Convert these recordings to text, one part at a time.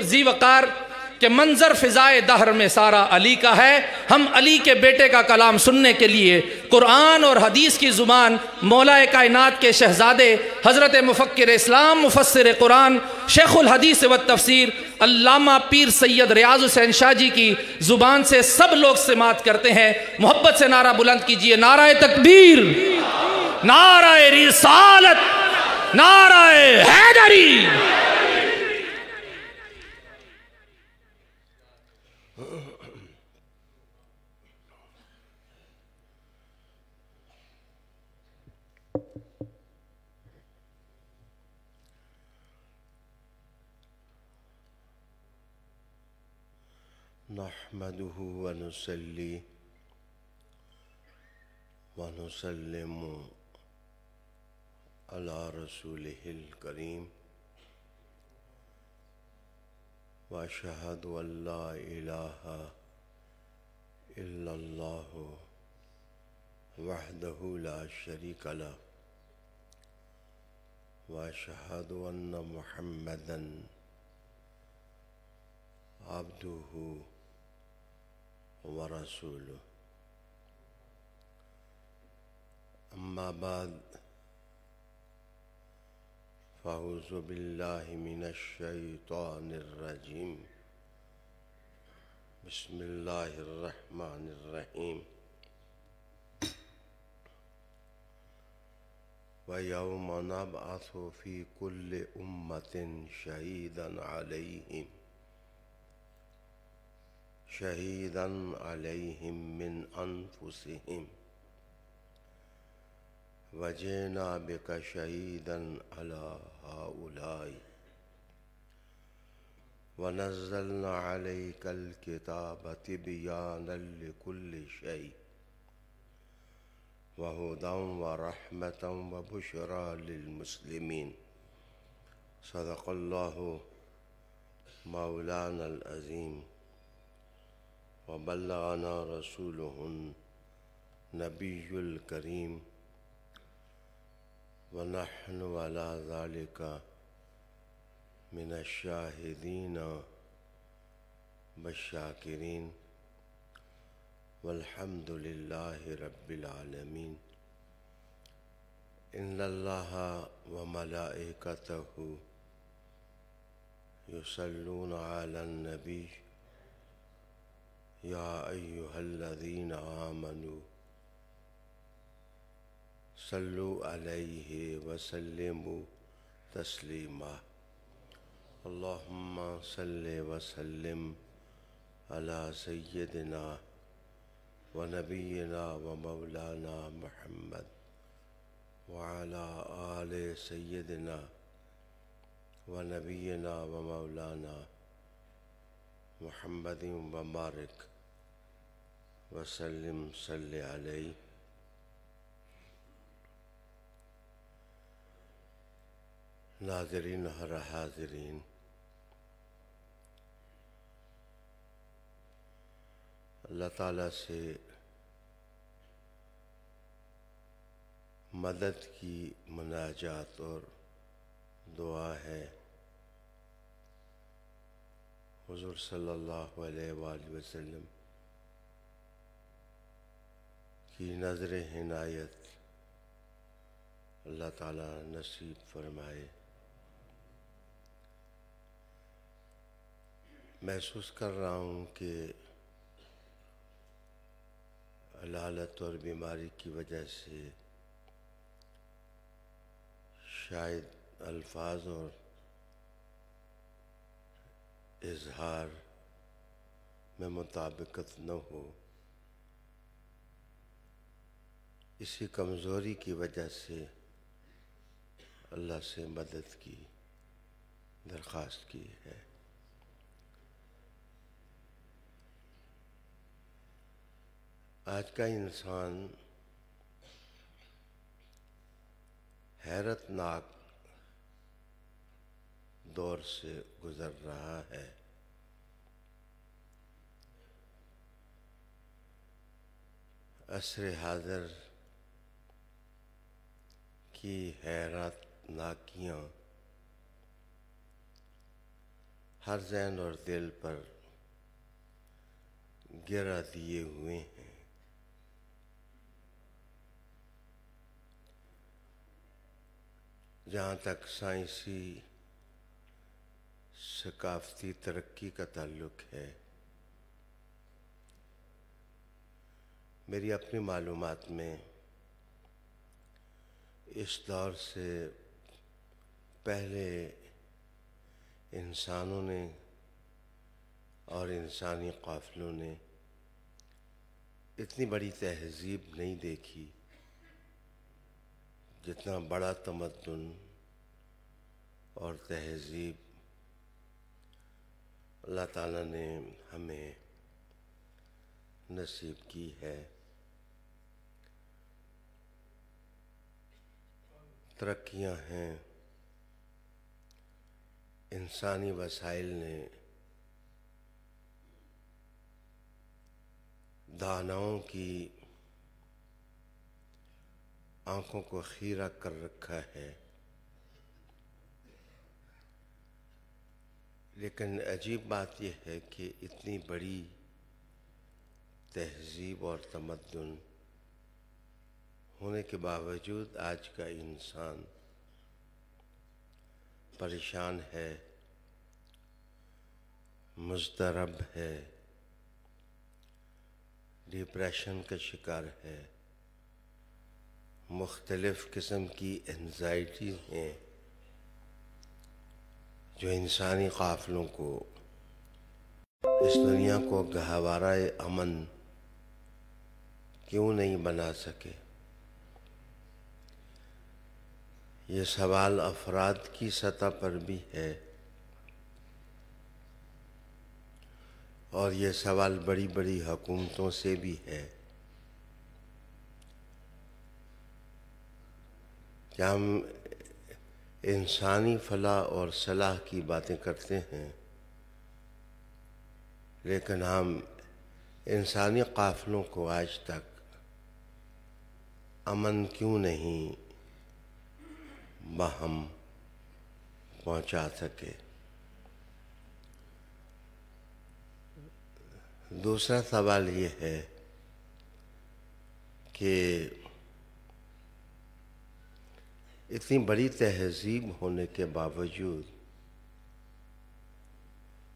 ذی وقار کہ منظر فضائے دہر میں سارا علی کا ہے. ہم علی کے بیٹے کا کلام سننے کے لیے قرآن اور حدیث کی زبان مولا کائنات کے شہزادے حضرت مفکر اسلام مفسر قرآن شیخ الحدیث و تفسیر علامہ پیر سید ریاض حسین شاہ جی کی زبان سے سب لوگ سماعت کرتے ہیں. محبت سے نعرہ بلند کیجئے: نعرہ تکبیر، نعرہ رسالت، نعرہ حیدری. نحمده ونصلي ونسلم على رسوله الكريم وأشهد أن لا إله إلا الله وحده لا شريك له وأشهد أن محمدًا عبده ورسوله. أما بعد فأعوذ بالله من الشيطان الرجيم. بسم الله الرحمن الرحيم. ويوم نبعث في كل أمة شهيدا عليهم من أنفسهم وجئنا بك شهيدا على هؤلاء ونزلنا عليك الكتاب تبيانا لكل شيء وهدى ورحمة وبشرى للمسلمين. صدق الله مولانا العظيم وبلغنا رسوله النبي الكريم ونحن على ذلك من الشاهدين والشاكرين والحمد لله رب العالمين. إن الله وملائكته يصلون على النبي يا أيها الذين آمنوا صلوا عليه وسلموا تسليما. اللهم صل وسلم على سيدنا ونبينا ومولانا محمد وعلى آل سيدنا ونبينا ومولانا محمد وبارك وسلم صل علیہ. ناظرین اور حاضرین، اللہ تعالیٰ سے مدد کی مناجات اور دعا ہے. حضور صلی اللہ علیہ وآلہ وسلم کی نظر عنایت اللہ تعالیٰ نصیب فرمائے. محسوس کر رہا ہوں کہ علالت اور بیماری کی وجہ سے شاید الفاظ اور اظہار میں مطابقت نہ ہو. اسی کمزوری کی وجہ سے اللہ سے مدد کی درخواست کی ہے. آج کا انسان حیرت ناک دور سے گزر رہا ہے. عصر حاضر کی حیرت ناکیاں ہر ذہن اور دل پر گرا دیے ہوئے ہیں۔ جہاں تک سائنسی ثقافتی ترقی کا تعلق ہے، میری اپنی معلومات میں اس دور سے پہلے انسانوں نے اور انسانی قافلوں نے اتنی بڑی تہذیب نہیں دیکھی جتنا بڑا تمدن اور تہذیب اللہ تعالیٰ نے ہمیں نصیب کی ہے۔ ترقیاں ہیں، انسانی وسائل نے داناؤں کی آنکھوں کو خیرہ کر رکھا ہے، لیکن عجیب بات یہ ہے کہ اتنی بڑی تہذیب اور تمدن ہونے کے باوجود آج کا انسان پریشان ہے، مضطرب ہے، ڈپریشن کا شکار ہے، مختلف قسم کی انزائٹی ہیں جو انسانی قافلوں کو، اس دنیا کو گہوارہ امن کیوں نہیں بنا سکے۔ یہ سوال افراد کی سطح پر بھی ہے اور یہ سوال بڑی بڑی حکومتوں سے بھی ہے۔ کیا ہم انسانی فلاح اور صلاح کی باتیں کرتے ہیں، لیکن ہم انسانی قافلوں کو آج تک امن کیوں نہیں باہم پہنچا سکے؟ دوسرا سوال یہ ہے کہ اتنی بڑی تہذیب ہونے کے باوجود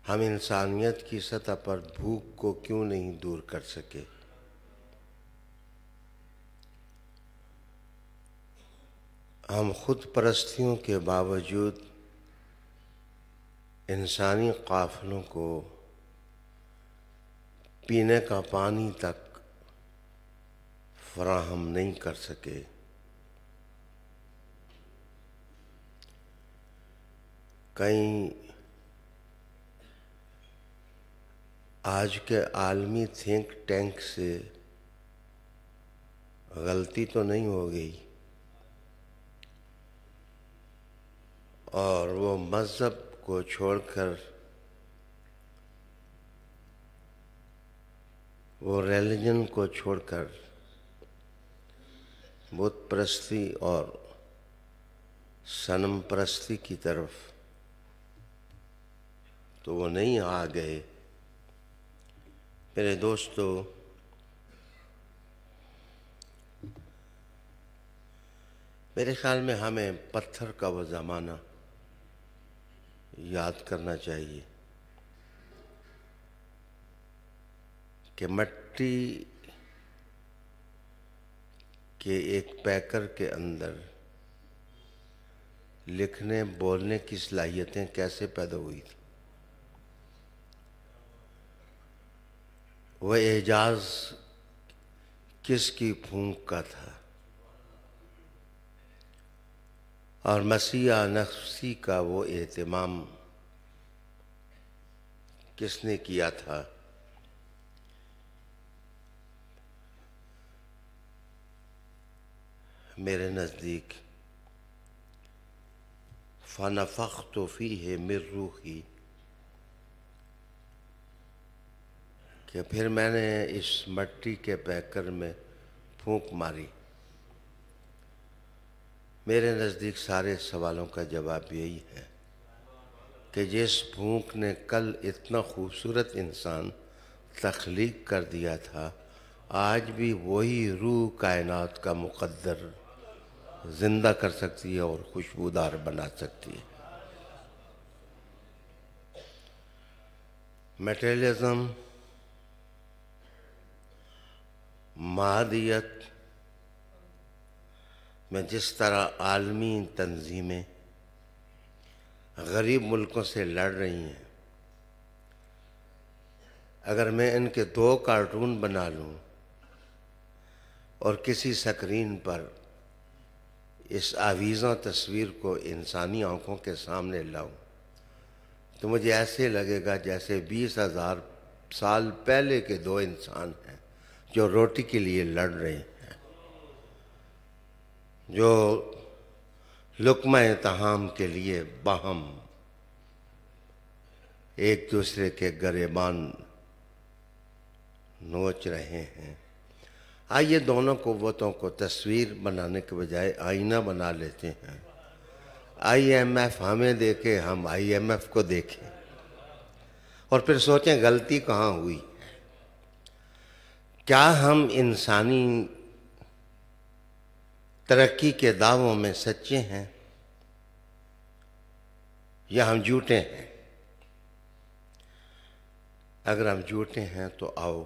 ہم انسانیت کی سطح پر بھوک کو کیوں نہیں دور کر سکے؟ ہم خود پرستیوں کے باوجود انسانی قافلوں کو پینے کا پانی تک فراہم نہیں کر سکے۔ کہیں آج کے عالمی تھنک ٹینک سے غلطی تو نہیں ہو گئی اور وہ مذہب کو چھوڑ کر، وہ ریلیجن کو چھوڑ کر بت پرستی اور صنم پرستی کی طرف تو وہ نہیں آ گئے۔ میرے دوستو، میرے خیال میں ہمیں پتھر کا وہ زمانہ یاد کرنا چاہیے کہ مٹی کے ایک پیکر کے اندر لکھنے بولنے کی صلاحیتیں کیسے پیدا ہوئی تھی۔ وہ اعجاز کس کی پھونک کا تھا اور مسیح نفسی کا وہ اہتمام کس نے کیا تھا؟ میرے نزدیک فَنَفَخْتُ فِيهِ مِن رُوحِي، کہ پھر میں نے اس مٹی کے پیکر میں پھونک ماری۔ میرے نزدیک سارے سوالوں کا جواب یہی ہے کہ جس بھوک نے کل اتنا خوبصورت انسان تخلیق کر دیا تھا، آج بھی وہی روح کائنات کا مقدر زندہ کر سکتی ہے اور خوشبودار بنا سکتی ہے۔ میٹیریلزم، مادیت میں جس طرح عالمی تنظیمیں غریب ملکوں سے لڑ رہی ہیں، اگر میں ان کے 2 کارٹون بنا لوں اور کسی سکرین پر اس آویزاں تصویر کو انسانی آنکھوں کے سامنے لاؤں تو مجھے ایسے لگے گا جیسے 20,000 سال پہلے کے 2 انسان ہیں جو روٹی کے لیے لڑ رہے ہیں، جو لقمہ طعام کے لیے باہم ایک دوسرے کے گریبان نوچ رہے ہیں۔ آئیے دونوں قوتوں کو تصویر بنانے کے بجائے آئینہ بنا لیتے ہیں۔ IMF ہمیں دیکھے، ہم IMF کو دیکھیں، اور پھر سوچیں غلطی کہاں ہوئی۔ کیا ہم انسانی ترقی کے دعووں میں سچے ہیں یا ہم جھوٹے ہیں؟ اگر ہم جھوٹے ہیں تو آؤ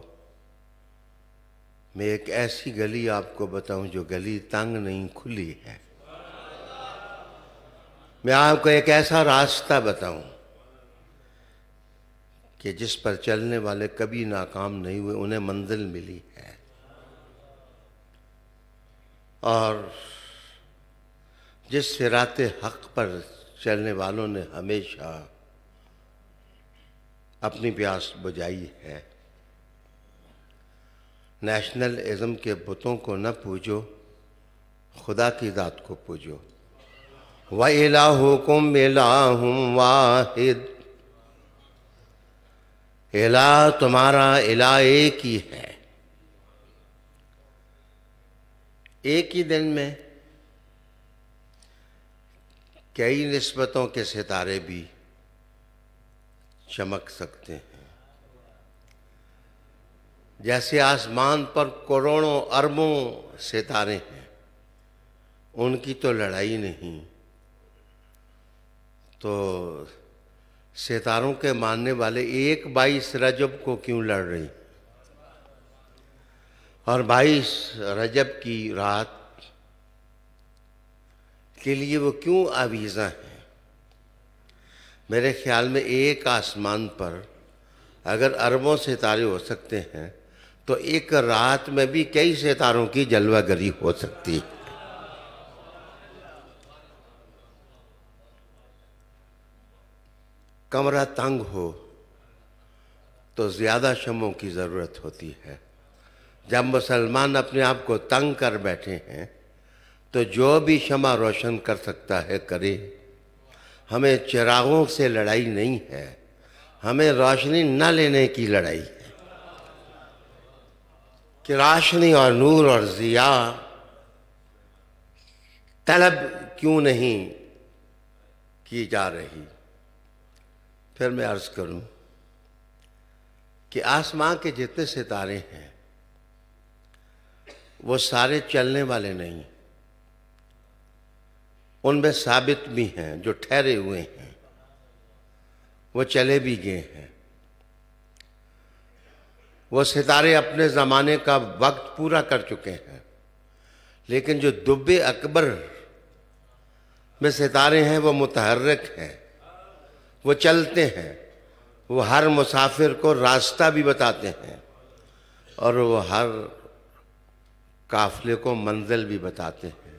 میں ایک ایسی گلی آپ کو بتاؤں جو گلی تنگ نہیں، کھلی ہے۔ میں آپ کو ایک ایسا راستہ بتاؤں کہ جس پر چلنے والے کبھی ناکام نہیں ہوئے، انہیں منزل ملی ہے۔ اور جس صراط حق پر چلنے والوں نے ہمیشہ اپنی پیاس بجھائی ہے۔ نیشنل ازم کے بتوں کو نہ پوجو، خدا کی ذات کو پوجو۔ وَإِلَٰهُكُمْ إِلَٰهٌ وَاحِدٌ، الہ تمہارا الہ ایک ہی ہے۔ ایک ہی دن میں کئی نسبتوں کے ستارے بھی چمک سکتے ہیں۔ جیسے آسمان پر کروڑوں اربوں ستارے ہیں، ان کی تو لڑائی نہیں، تو ستاروں کے ماننے والے ایک 22 رجب کو کیوں لڑ رہی؟ اور 22 رجب کی رات کے لیے وہ کیوں آویزاں ہیں؟ میرے خیال میں ایک آسمان پر اگر اربوں ستارے ہو سکتے ہیں تو ایک رات میں بھی کئی ستاروں کی جلوہ گری ہو سکتی ہے۔ کمرہ تنگ ہو تو زیادہ شمعوں کی ضرورت ہوتی ہے۔ جب مسلمان اپنے آپ کو تنگ کر بیٹھے ہیں تو جو بھی شمع روشن کر سکتا ہے کرے۔ ہمیں چراغوں سے لڑائی نہیں ہے، ہمیں روشنی نہ لینے کی لڑائی ہے کہ روشنی اور نور اور ضیاء طلب کیوں نہیں کی جا رہی۔ پھر میں عرض کروں کہ آسمان کے جتنے ستارے ہیں وہ سارے چلنے والے نہیں، ان میں ثابت بھی ہیں جو ٹھہرے ہوئے ہیں، وہ چلے بھی گئے ہیں۔ وہ ستارے اپنے زمانے کا وقت پورا کر چکے ہیں، لیکن جو دب اکبر میں ستارے ہیں وہ متحرک ہیں، وہ چلتے ہیں، وہ ہر مسافر کو راستہ بھی بتاتے ہیں اور وہ ہر قافلے کو منزل بھی بتاتے ہیں۔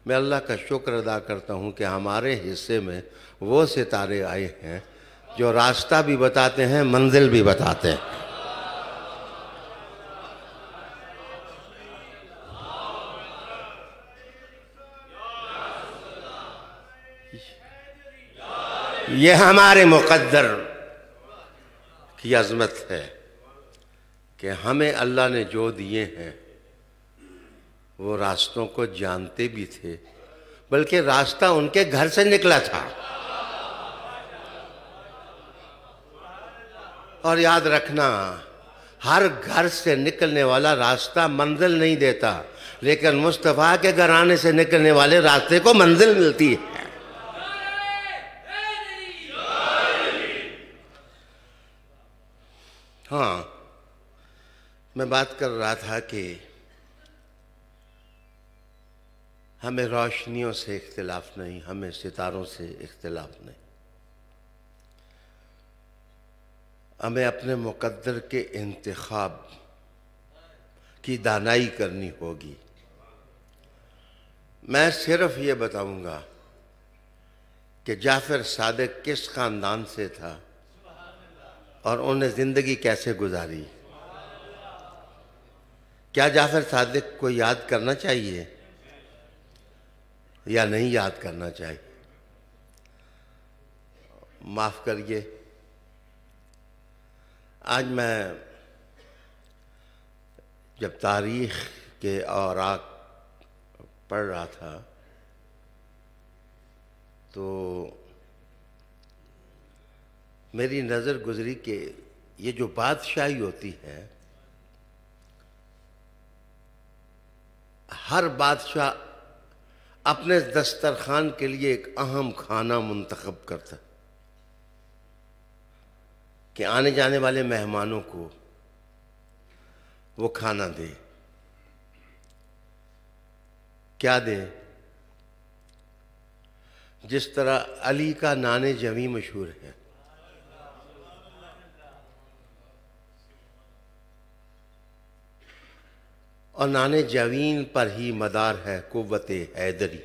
میں اللہ کا شکر ادا کرتا ہوں کہ ہمارے حصے میں وہ ستارے آئے ہیں جو راستہ بھی بتاتے ہیں، منزل بھی بتاتے ہیں۔ یہ ہمارے مقدر کی عظمت ہے کہ ہمیں اللہ نے جو دیے ہیں وہ راستوں کو جانتے بھی تھے، بلکہ راستہ ان کے گھر سے نکلا تھا۔ اور یاد رکھنا، ہر گھر سے نکلنے والا راستہ منزل نہیں دیتا، لیکن مصطفیٰ کے گھرانے سے نکلنے والے راستے کو منزل ملتی ہے۔ ہاں، میں بات کر رہا تھا کہ ہمیں روشنیوں سے اختلاف نہیں، ہمیں ستاروں سے اختلاف نہیں، ہمیں اپنے مقدر کے انتخاب کی دانائی کرنی ہوگی۔ میں صرف یہ بتاؤں گا کہ جعفر صادق کس خاندان سے تھا اور انہیں زندگی کیسے گزاری۔ کیا جعفر صادق کو یاد کرنا چاہیے یا نہیں یاد کرنا چاہیے؟ معاف کریے، آج میں جب تاریخ کے اوراق پڑھ رہا تھا تو میری نظر گزری کہ یہ جو بادشاہی ہوتی ہے، ہر بادشاہ اپنے دسترخوان کے لیے ایک اہم کھانا منتخب کرتا ہے کہ آنے جانے والے مہمانوں کو وہ کھانا دے۔ کیا دے؟ جس طرح علی کا نان جویں مشہور ہے، اور نان جوین پر ہی مدار ہے قوت حیدری۔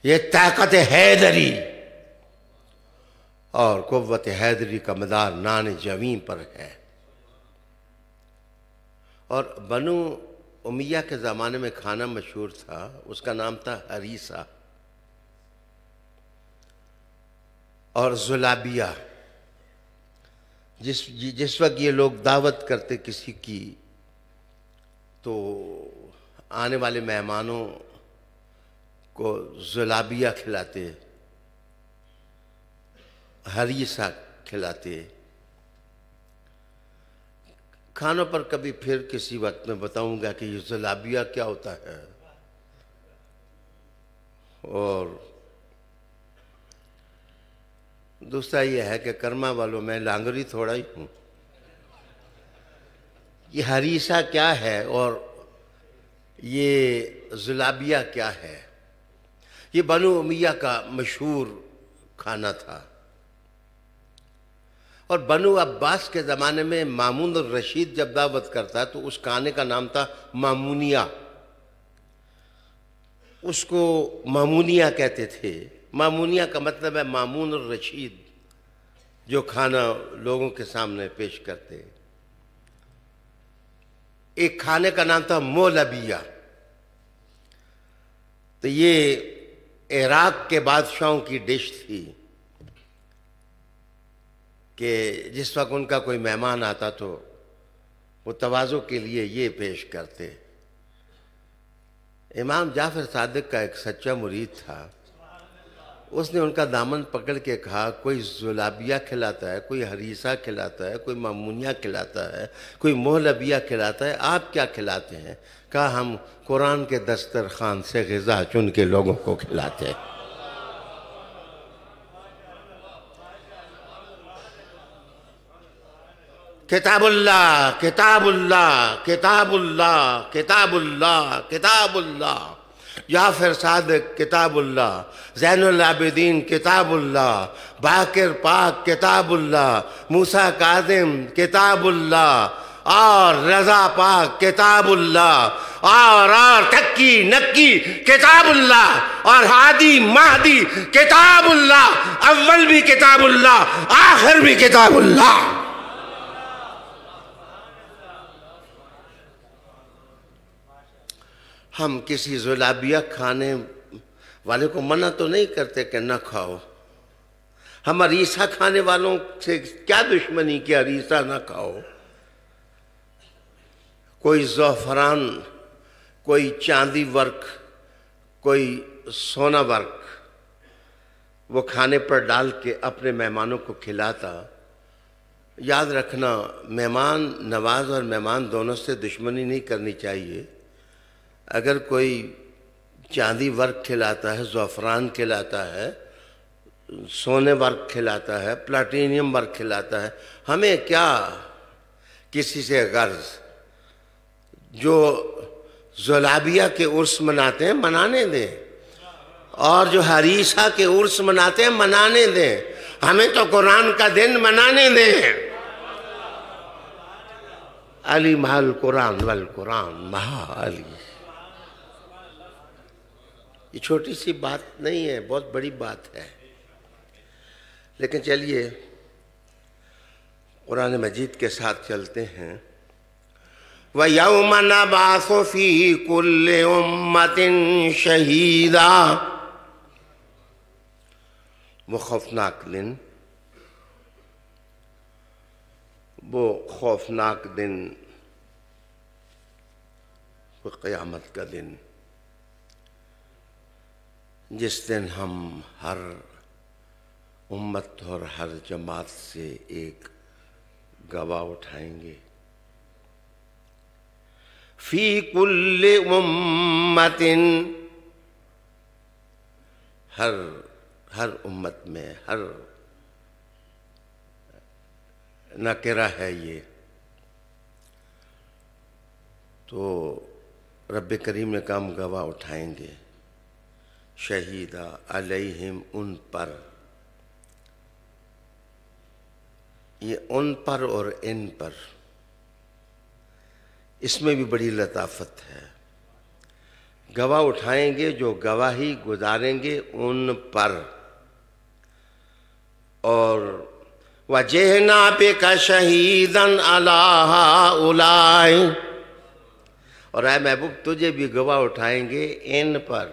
یہ طاقت حیدری اور قوت حیدری کا مدار نان جوین پر ہے۔ اور بنو امیہ کے زمانے میں کھانا مشہور تھا، اس کا نام تھا ہریسہ اور زلابیہ۔ جس وقت یہ لوگ دعوت کرتے کسی کی تو آنے والے مہمانوں کو زلابیہ کھلاتے، ہریسہ کھلاتے۔ کھانوں پر کبھی پھر کسی وقت میں بتاؤں گا کہ یہ زلابیہ کیا ہوتا ہے۔ اور دوسرا یہ ہے کہ کرما والوں میں لانگری تھوڑا ہی ہوں۔ یہ ہریسہ کیا ہے اور یہ زلابیہ کیا ہے؟ یہ بنو امیہ کا مشہور کھانا تھا، اور بنو عباس کے زمانے میں مامون الرشید جب دعوت کرتا تو اس کھانے کا نام تھا مامونیہ۔ اس کو مامونیہ کہتے تھے۔ مامونیہ کا مطلب ہے مامون الرشید، جو کھانا لوگوں کے سامنے پیش کرتے۔ ایک کھانے کا نام تھا مولبیہ۔ تو یہ عراق کے بادشاہوں کی ڈش تھی کہ جس وقت ان کا کوئی مہمان آتا تو وہ تواضع کے لیے یہ پیش کرتے۔ امام جعفر صادق کا ایک سچا مرید تھا، اس نے ان کا دامن پکڑ کے کہا کوئی زلابیہ کھلاتا ہے، کوئی ہریسہ کھلاتا ہے، کوئی مامونیہ کھلاتا ہے، کوئی مولبیہ کھلاتا ہے، آپ کیا کھلاتے ہیں؟ کہا ہم قرآن کے دسترخوان سے غذا چن کے لوگوں کو کھلاتے ہیں۔ کتاب اللہ، کتاب اللہ، کتاب اللہ، کتاب اللہ، کتاب اللہ۔ جعفر صادق کتاب اللہ، زین العابدین کتاب اللہ، باقر پاک کتاب اللہ، موسیٰ کاظم کتاب اللہ، اور رضا پاک کتاب اللہ، اور تکی نکی کتاب اللہ، اور ہادی مہدی کتاب اللہ، اول بھی کتاب اللہ، آخر بھی کتاب اللہ۔ ہم کسی زلابیہ کھانے والے کو منع تو نہیں کرتے کہ نہ کھاؤ۔ ہم ہریسہ کھانے والوں سے کیا دشمنی کہ ہریسہ نہ کھاؤ؟ کوئی زعفران، کوئی چاندی ورک، کوئی سونا ورک، وہ کھانے پر ڈال کے اپنے مہمانوں کو کھلاتا۔ یاد رکھنا، مہمان نواز اور مہمان دونوں سے دشمنی نہیں کرنی چاہیے۔ اگر کوئی چاندی ورق کھلاتا ہے، زعفران کھلاتا ہے، سونے ورق کھلاتا ہے، پلاٹینیم ورق کھلاتا ہے، ہمیں کیا کسی سے غرض؟ جو زلابیہ کے عرس مناتے ہیں منانے دیں، اور جو حریثہ کے عرس مناتے ہیں منانے دیں، ہمیں تو قرآن کا دن منانے دیں۔ علی محل قرآن والقرآن مہا علی۔ یہ چھوٹی سی بات نہیں ہے، بہت بڑی بات ہے۔ لیکن چلیے قرآن مجید کے ساتھ چلتے ہیں۔ وَيَوْمَ نَبْعَثُ فِي كُلِّ أُمَّةٍ شَهِيدًا، وہ خوفناک دن، وہ خوفناک دن، وہ قیامت کا دن، جس دن ہم ہر امت اور ہر جماعت سے ایک گواہ اٹھائیں گے۔ فی کل امت، ہر امت میں، ہر نکرہ ہے یہ، تو رب کریم نے کہا ہم گواہ اٹھائیں گے، شہیدہ علیہم، ان پر۔ یہ ان پر اور ان پر، اس میں بھی بڑی لطافت ہے۔ گواہ اٹھائیں گے جو گواہی گزاریں گے ان پر، اور وَجِئْنَا بِكَ شَهِيدًا عَلَىٰ هَٰؤُلَاءِ، اور اے محبوب تجھے بھی گواہ اٹھائیں گے ان پر،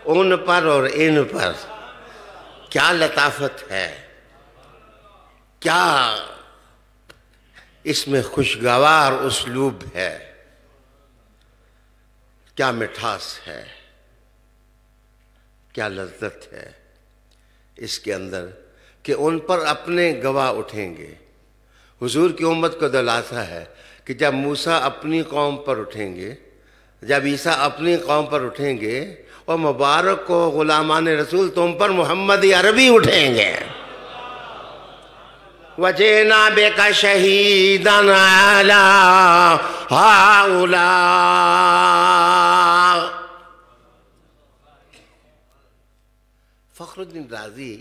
ان پر اور ان پر۔ کیا لطافت ہے، کیا اس میں خوشگوار اسلوب ہے، کیا مٹھاس ہے، کیا لذت ہے اس کے اندر کہ ان پر اپنے گواہ اٹھیں گے۔ حضور کی امت کو دلاسا ہے کہ جب موسیٰ اپنی قوم پر اٹھیں گے، جب عیسیٰ اپنی قوم پر اٹھیں گے، اور مبارک کو غلامان رسول تم پر محمد عربی اٹھیں گے۔ وَجِئْنَا بِكَ شَهِيدًا عَلَىٰ هَٰؤُلَاءِ، فخر الدین رازی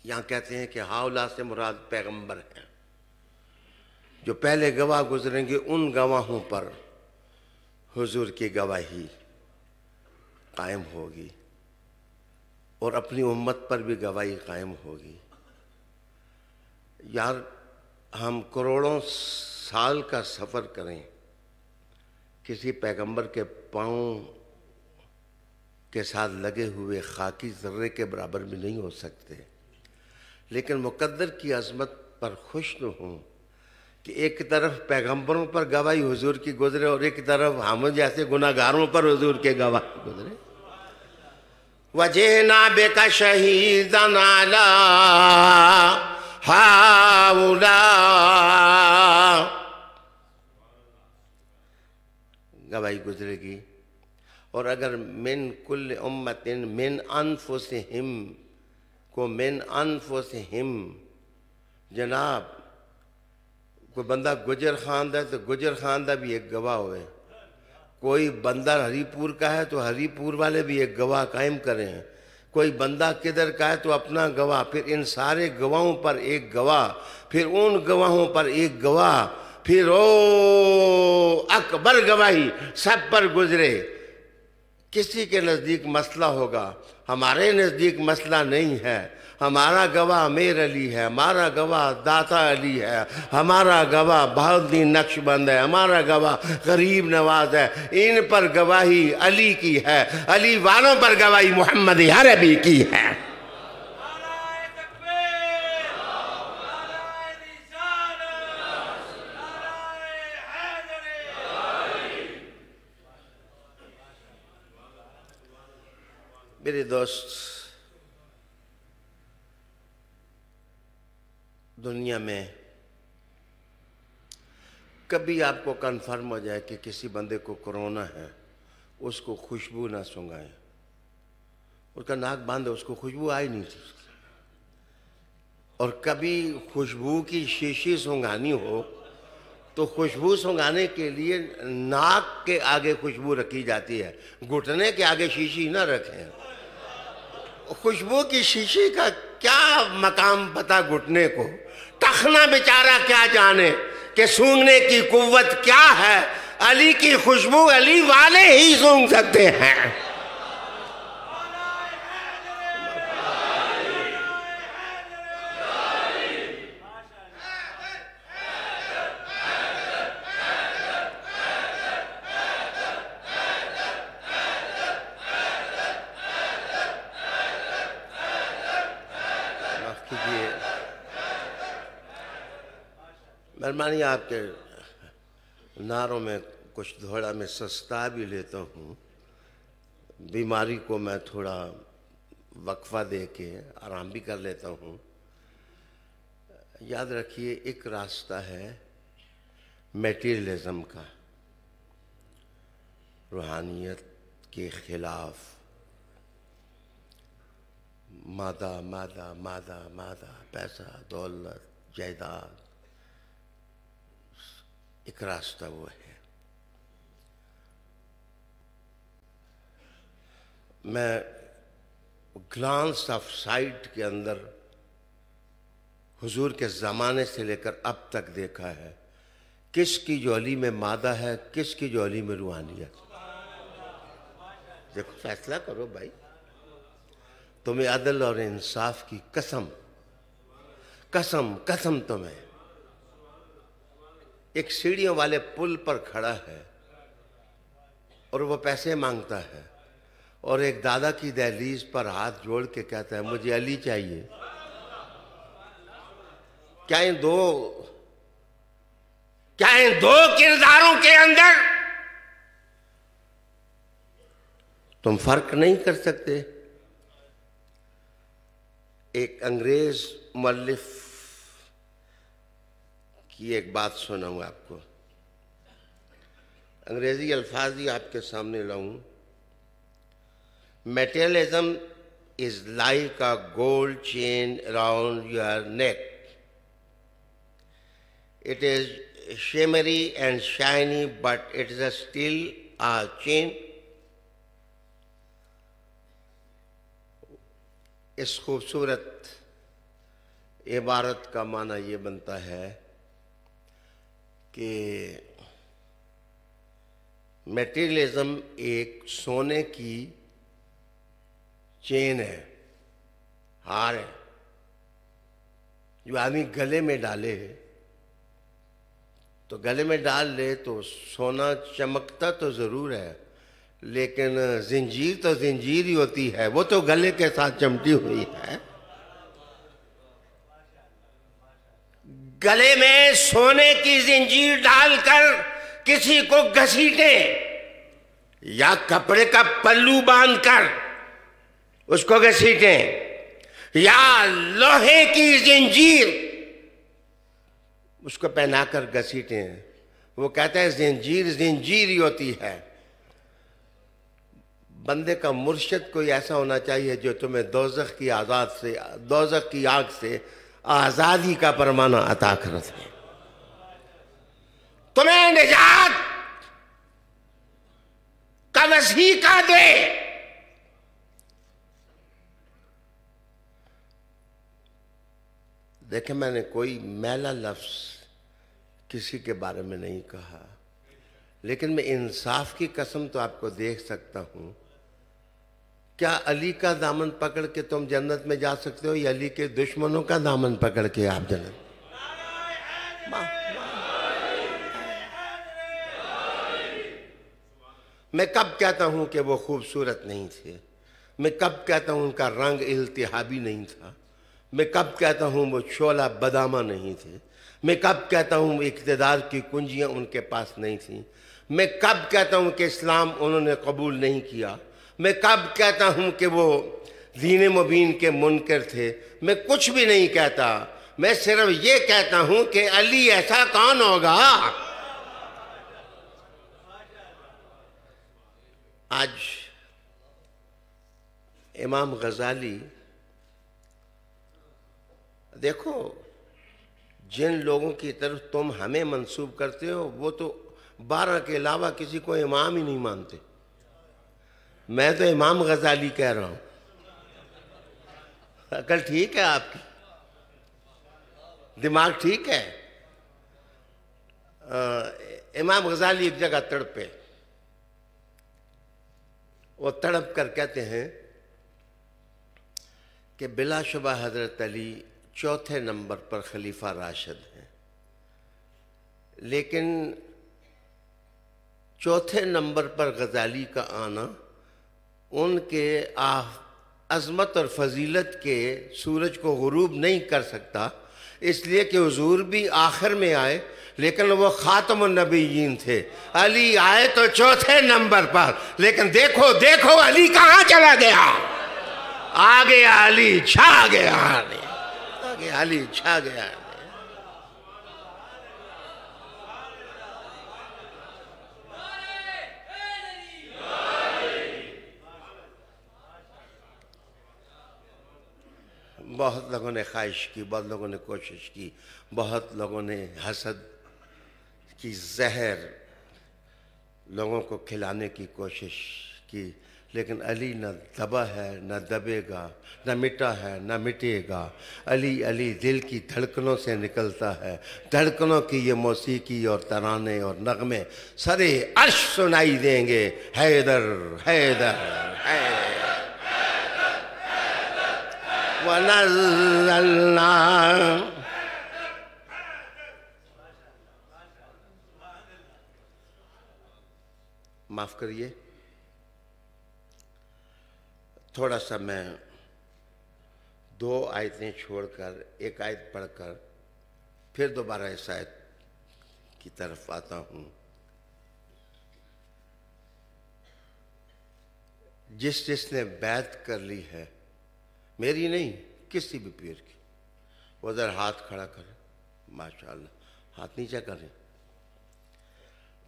یہاں کہتے ہیں کہ ہاؤلا سے مراد پیغمبر ہیں، جو پہلے گواہ گزریں گے ان گواہوں پر حضور کی گواہی قائم ہوگی، اور اپنی امت پر بھی گواہی قائم ہوگی۔ یار ہم کروڑوں سال کا سفر کریں، کسی پیغمبر کے پاؤں کے ساتھ لگے ہوئے خاکی ذرے کے برابر بھی نہیں ہو سکتے، لیکن مقدر کی عظمت پر خوش نہ ہوں کہ ایک طرف پیغمبروں پر گواہی حضور کی گزرے اور ایک طرف ہم جیسے گناہگاروں پر حضور کے گواہ گزرے۔ وَجِئْنَا بِكَ شَهِيدًا عَلَىٰ ہَٰؤُلَاءِ، گواہی گزرے گی۔ اور اگر من کل امت، من انفسہم کو من انفسہم، جناب کوئی بندہ گجر خاندہ ہے تو گجر خاندہ بھی ایک گواہ ہوئے، کوئی بندہ ہری پور کا ہے تو ہری پور والے بھی ایک گواہ قائم کریں، کوئی بندہ کدھر کا ہے تو اپنا گواہ، پھر ان سارے گواہوں پر ایک گواہ، پھر ان گواہوں پر ایک گواہ، پھر او اکبر گواہی سب پر گزرے۔ کسی کے نزدیک مسئلہ ہوگا، ہمارے نزدیک مسئلہ نہیں ہے۔ ہمارا گواہ امیر علی ہے، ہمارا گواہ داتا علی ہے، ہمارا گواہ بہاؤالدین نقش بند ہے، ہمارا گواہ غریب نواز ہے۔ ان پر گواہی علی کی ہے، علی والوں پر گواہی محمد عربی کی ہے۔ میرے دوست، دنیا میں کبھی آپ کو کنفرم ہو جائے کہ کسی بندے کو کرونا ہے، اس کو خوشبو نہ سونگھائیں. اس کا ناک بند ہے، اس کو خوشبو آئی نہیں تھی. اور کبھی خوشبو کی شیشی سونگھانی ہو تو خوشبو سونگھانے کے لیے ناک کے آگے خوشبو رکھی جاتی ہے، گھٹنے کے آگے شیشی نہ رکھیں. خوشبو کی شیشی کا کیا مقام پتا گھٹنے کو؟ ٹخنا بیچارہ کیا جانے کہ سونگھنے کی قوت کیا ہے. علی کی خوشبو علی والے ہی سونگھ سکتے ہیں. مہربانی آپ کے نعروں میں کچھ تھوڑا میں سستا بھی لیتا ہوں. بیماری کو میں تھوڑا وقفہ دے کے آرام بھی کر لیتا ہوں. یاد رکھیے ایک راستہ ہے میٹیریلزم کا، روحانیت کے خلاف. مادہ مادہ مادہ مادہ، پیسہ دولت جائیداد، ایک راستہ وہ ہے. میں گلانس آف سائٹ کے اندر حضور کے زمانے سے لے کر اب تک دیکھا ہے کس کی جولی میں مادہ ہے، کس کی جولی میں روحانیت. دیکھو فیصلہ کرو بھائی. تمہیں عدل اور انصاف کی قسم قسم قسم تمہیں. ایک سیڑھیوں والے پل پر کھڑا ہے اور وہ پیسے مانگتا ہے، اور ایک دادا کی دہلیز پر ہاتھ جوڑ کے کہتا ہے مجھے علی چاہیے. کیا ان دو کرداروں کے اندر تم فرق نہیں کر سکتے؟ ایک انگریز مؤلف کی ایک بات سناؤں آپ کو. انگریزی الفاظ ہی آپ کے سامنے لاؤں. Materialism is like a gold chain around your neck. It is shimmery and shiny, but it is still a chain. اس خوبصورت عبارت کا معنی یہ بنتا ہے کہ میٹیریلزم ایک سونے کی چین ہے، ہار ہے، جو آدمی گلے میں ڈالے تو گلے میں ڈال لے تو سونا چمکتا تو ضرور ہے، لیکن زنجیر تو زنجیر ہی ہوتی ہے، وہ تو گلے کے ساتھ چمٹی ہوئی ہے. گلے میں سونے کی زنجیر ڈال کر کسی کو گھسیٹیں یا کپڑے کا پلو باندھ کر اس کو گھسیٹیں یا لوہے کی زنجیر اس کو پہنا کر گھسیٹیں، وہ کہتا ہے زنجیر زنجیر ہی ہوتی ہے. بندے کا مرشد کوئی ایسا ہونا چاہیے جو تمہیں دوزخ کی آگ سے آزادی کا پرمانہ عطا کرتا ہے، تمہیں نجات کا وسیقہ دے. دیکھیں میں نے کوئی میلا لفظ کسی کے بارے میں نہیں کہا، لیکن میں انصاف کی قسم تو آپ کو دیکھ سکتا ہوں. کیا علی کا دامن پکڑ کے تم جنت میں جا سکتے ہو یا علی کے دشمنوں کا دامن پکڑ کے آپ جنت؟ میں کب کہتا ہوں کہ وہ خوبصورت نہیں تھے؟ میں کب کہتا ہوں ان کا رنگ التہابی نہیں تھا؟ میں کب کہتا ہوں وہ شعلہ بدامہ نہیں تھے؟ میں کب کہتا ہوں اقتدار کی کنجیاں ان کے پاس نہیں تھیں؟ میں کب کہتا ہوں کہ اسلام انہوں نے قبول نہیں کیا؟ میں کب کہتا ہوں کہ وہ دین مبین کے منکر تھے؟ میں کچھ بھی نہیں کہتا. میں صرف یہ کہتا ہوں کہ علی ایسا کون ہوگا؟ آج امام غزالی، دیکھو جن لوگوں کی طرف تم ہمیں منسوب کرتے ہو وہ تو 12 کے علاوہ کسی کو امام ہی نہیں مانتے. میں تو امام غزالی کہہ رہا ہوں. عقل ٹھیک ہے آپ کی؟ دماغ ٹھیک ہے؟ امام غزالی ایک جگہ تڑپے، وہ تڑپ کر کہتے ہیں کہ بلا شبہ حضرت علی چوتھے نمبر پر خلیفہ راشد ہیں، لیکن چوتھے نمبر پر غزالی کا آنا ان کے عظمت اور فضیلت کے سورج کو غروب نہیں کر سکتا، اس لیے کہ حضور بھی آخر میں آئے لیکن وہ خاتم النبیین تھے. علی آئے تو چوتھے نمبر پر، لیکن دیکھو دیکھو علی کہاں چلا گیا؟ آ گیا علی، چھا گیا علی، آ گیا علی، چھا گیا علی. بہت لوگوں نے خواہش کی، بہت لوگوں نے کوشش کی، بہت لوگوں نے حسد کی زہر لوگوں کو کھلانے کی کوشش کی، لیکن علی نہ دبا ہے نہ دبے گا، نہ مٹا ہے نہ مٹے گا. علی علی دل کی دھڑکنوں سے نکلتا ہے. دھڑکنوں کی یہ موسیقی اور ترانے اور نغمے سرے عرش سنائی دیں گے. حیدر حیدر حیدر وَنَزَّلْنَا. معاف کریے، تھوڑا سا میں 2 آیتیں چھوڑ کر ایک آیت پڑھ کر پھر دوبارہ اس آیت کی طرف آتا ہوں. جس نے بیعت کر لی ہے، میری نہیں کسی بھی پیر کی، وہ ذرا ہاتھ کھڑا کرے. ماشاءاللہ، ہاتھ نیچے کریں.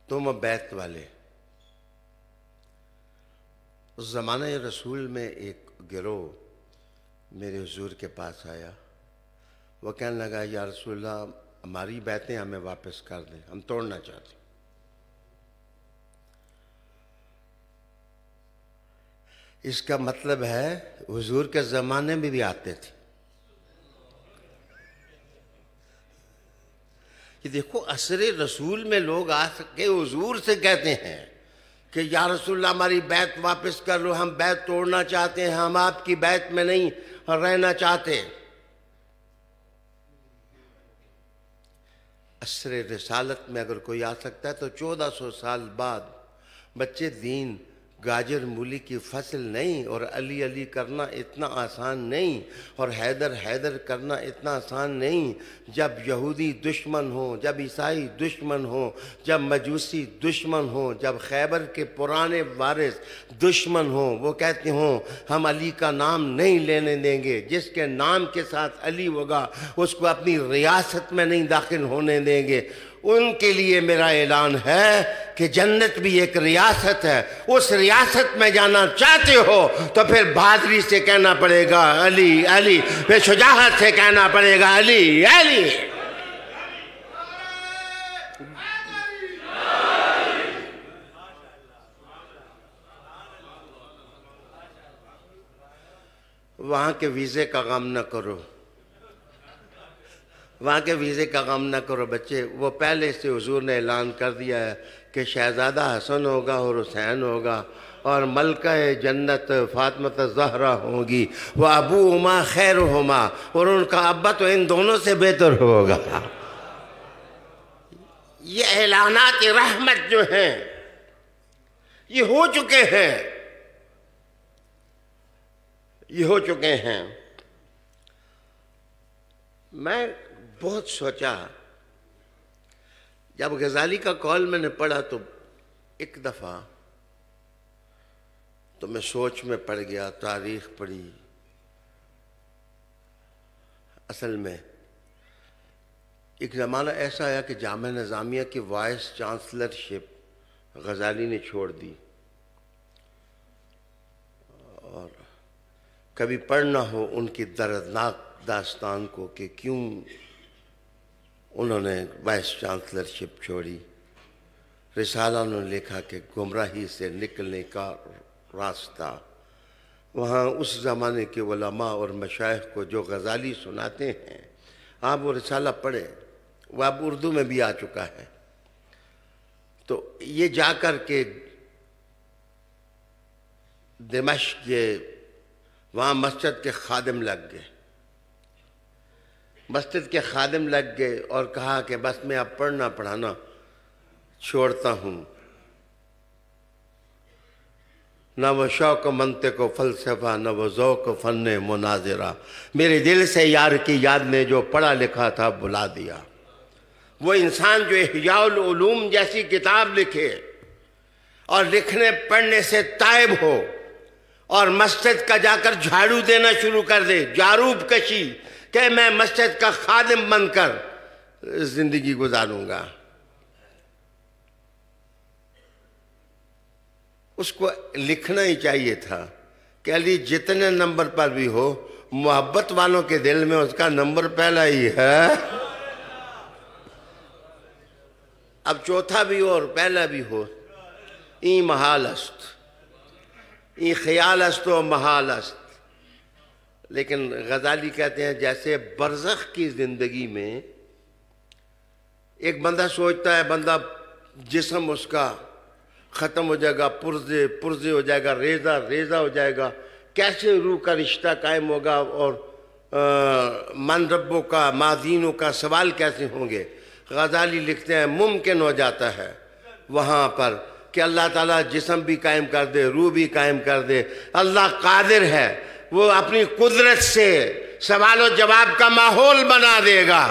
تم بیعت والے. اس زمانہ رسول میں ایک گروہ میرے حضور کے پاس آیا. وہ کہنے لگا یا رسول اللہ ہماری بیعتیں ہمیں واپس کر دیں، ہم توڑنا چاہتے ہیں. اس کا مطلب ہے حضور کے زمانے میں بھی آتے تھے. کہ دیکھو عصر رسول میں لوگ آ سکے حضور سے کہتے ہیں کہ یا رسول اللہ ہماری بیعت واپس کر لو، ہم بیعت توڑنا چاہتے ہیں، ہم آپ کی بیعت میں نہیں رہنا چاہتے. عصر رسالت میں اگر کوئی آ سکتا ہے تو 1400 سال بعد. بچے دین گاجر مولی کی فصل نہیں، اور علی علی کرنا اتنا آسان نہیں، اور حیدر حیدر کرنا اتنا آسان نہیں. جب یہودی دشمن ہوں، جب عیسائی دشمن ہوں، جب مجوسی دشمن ہوں، جب خیبر کے پرانے وارث دشمن ہوں، وہ کہتے ہوں ہم علی کا نام نہیں لینے دیں گے، جس کے نام کے ساتھ علی ہوگا اس کو اپنی ریاست میں نہیں داخل ہونے دیں گے. ان کے لیے میرا اعلان ہے کہ جنت بھی ایک ریاست ہے. اس ریاست میں جانا چاہتے ہو تو پھر بہادری سے کہنا پڑے گا علی علی، پھر شجاعت سے کہنا پڑے گا علی علی. وہاں کے ویزے کا غم نہ کرو، وہاں کے ویزے کا غم نہ کرو بچے. وہ پہلے سے حضور نے اعلان کر دیا ہے کہ شہزادہ حسن ہوگا اور حسین ہوگا، اور ملکہ جنت فاطمہ الزہرا ہوگی، وہ ابوہما خیرہما، اور ان کا ابا تو ان دونوں سے بہتر ہوگا. یہ اعلانات رحمت جو ہیں یہ ہو چکے ہیں، یہ ہو چکے ہیں. میں بہت سوچا، جب غزالی کا قول میں نے پڑھا تو ایک دفعہ تو میں سوچ میں پڑ گیا، تاریخ پڑھی. اصل میں ایک زمانہ ایسا آیا کہ جامعہ نظامیہ کی وائس چانسلرشپ غزالی نے چھوڑ دی، اور کبھی پڑھنا ہو ان کی دردناک داستان کو کہ کیوں انہوں نے وائس چانسلرشپ چھوڑی۔ رسالہ انہوں نے لکھا کہ گمراہی سے نکلنے کا راستہ۔ وہاں اس زمانے کے علماء اور مشائخ کو جو غزالی سناتے ہیں، آپ وہ رسالہ پڑھیں، وہ اب اردو میں بھی آ چکا ہے۔ تو یہ جا کر کے دمشق وہاں مسجد کے خادم لگ گئے، مسجد کے خادم لگ گئے اور کہا کہ بس میں اب پڑھنا پڑھانا چھوڑتا ہوں، نہ وہ شوق و منطق و فلسفہ، نہ وہ ذوق و فن مناظرہ، میرے دل سے یار کی یاد نے جو پڑھا لکھا تھا بلا دیا۔ وہ انسان جو احیاء العلوم جیسی کتاب لکھے اور لکھنے پڑھنے سے تائب ہو اور مسجد کا جا کر جھاڑو دینا شروع کر دے، جاروب کشی، کہ میں مسجد کا خادم بن کر زندگی گزاروں گا، اس کو لکھنا ہی چاہیے تھا کہ علی جتنے نمبر پر بھی ہو، محبت والوں کے دل میں اس کا نمبر پہلا ہی ہے، اب چوتھا بھی ہو اور پہلا بھی ہو۔ این محال است، این خیال است و محال است۔ لیکن غزالی کہتے ہیں جیسے برزخ کی زندگی میں ایک بندہ سوچتا ہے بندہ جسم اس کا ختم ہو جائے گا، پرزے ہو جائے گا، ریزہ ہو جائے گا، کیسے روح کا رشتہ قائم ہوگا اور من ربوں کا مادینوں کا سوال کیسے ہوں گے۔ غزالی لکھتے ہیں ممکن ہو جاتا ہے وہاں پر کہ اللہ تعالیٰ جسم بھی قائم کر دے، روح بھی قائم کر دے، اللہ قادر ہے، وہ اپنی قدرت سے سوال و جواب کا ماحول بنا دے گا۔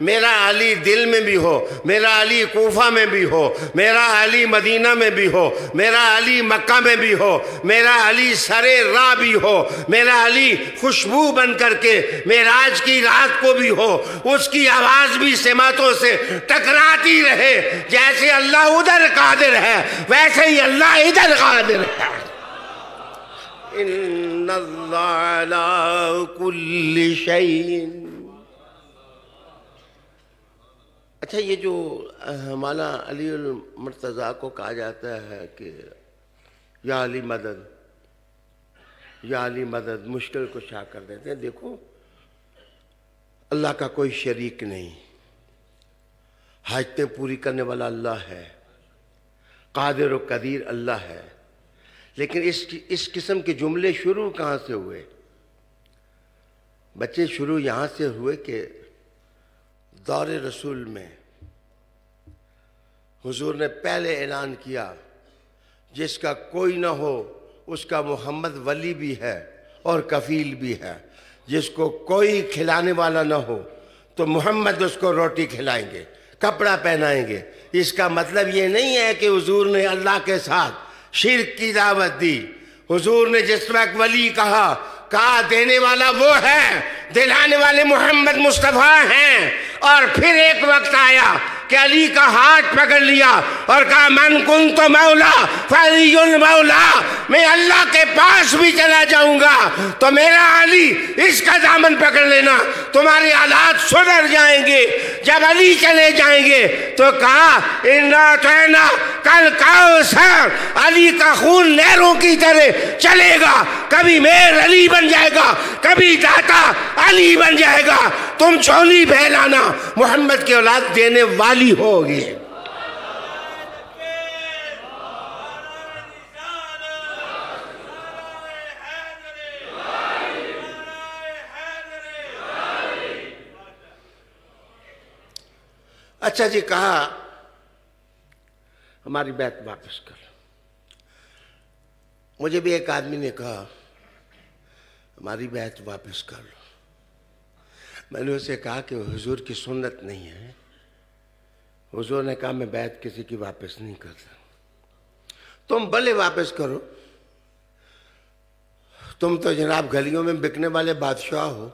میرا علی دل میں بھی ہو، میرا علی کوفہ میں بھی ہو، میرا علی مدینہ میں بھی ہو، میرا علی مکہ میں بھی ہو، میرا علی سرے راہ بھی ہو، میرا علی خوشبو بن کر کے معراج کی رات کو بھی ہو، اس کی آواز بھی سماعتوں سے ٹکراتی رہے۔ جیسے اللہ ادھر قادر ہے ویسے ہی اللہ ادھر قادر ہے۔ ان اللہ علی کل شیء۔ اچھا، یہ جو ہمارا علی المرتضیٰ کو کہا جاتا ہے کہ یا علی مدد، یا علی مدد، مشکل کو شا کر دیتے ہیں۔ دیکھو، اللہ کا کوئی شریک نہیں، حاجتیں پوری کرنے والا اللہ ہے، قادر و قدیر اللہ ہے، لیکن اس قسم کے جملے شروع کہاں سے ہوئے؟ بچے شروع یہاں سے ہوئے کہ دور رسول میں حضور نے پہلے اعلان کیا جس کا کوئی نہ ہو اس کا محمد ولی بھی ہے اور کفیل بھی ہے، جس کو کوئی کھلانے والا نہ ہو تو محمد اس کو روٹی کھلائیں گے، کپڑا پہنائیں گے۔ اس کا مطلب یہ نہیں ہے کہ حضور نے اللہ کے ساتھ شرک کی دعوت دی۔ حضور نے جس وقت ولی کہا دینے والا وہ ہے، دلانے والے محمد مصطفیٰ ہیں، اور پھر ایک وقت آیا کہ علی کا ہاتھ پکڑ لیا اور کہا من کنت مولا فعلی المولا، میں اللہ کے پاس بھی چلا جاؤں گا تو میرا علی اس کا دامن پکڑ لینا، تمہارے حالات سدھر جائیں گے۔ جب علی چلے جائیں گے تو کہا انا اعطینا کل کوثر، علی کا خون نہروں کی طرح چلے گا، کبھی میر علی بن جائے گا، کبھی داتا علی بن جائے گا، تم چولی پھیلانا، محمد کی اولاد دینے والی ہوگی۔ اچھا جی، کہا ہماری بیعت واپس کر۔ مجھے بھی ایک آدمی نے کہا ہماری بیعت واپس کر لو۔ میں نے اسے کہا کہ حضور کی سنت نہیں ہے۔ حضور نے کہا میں بیعت کسی کی واپس نہیں کرتا۔ تم بھلے واپس کرو، تم تو جناب گلیوں میں بکنے والے بادشاہ ہو،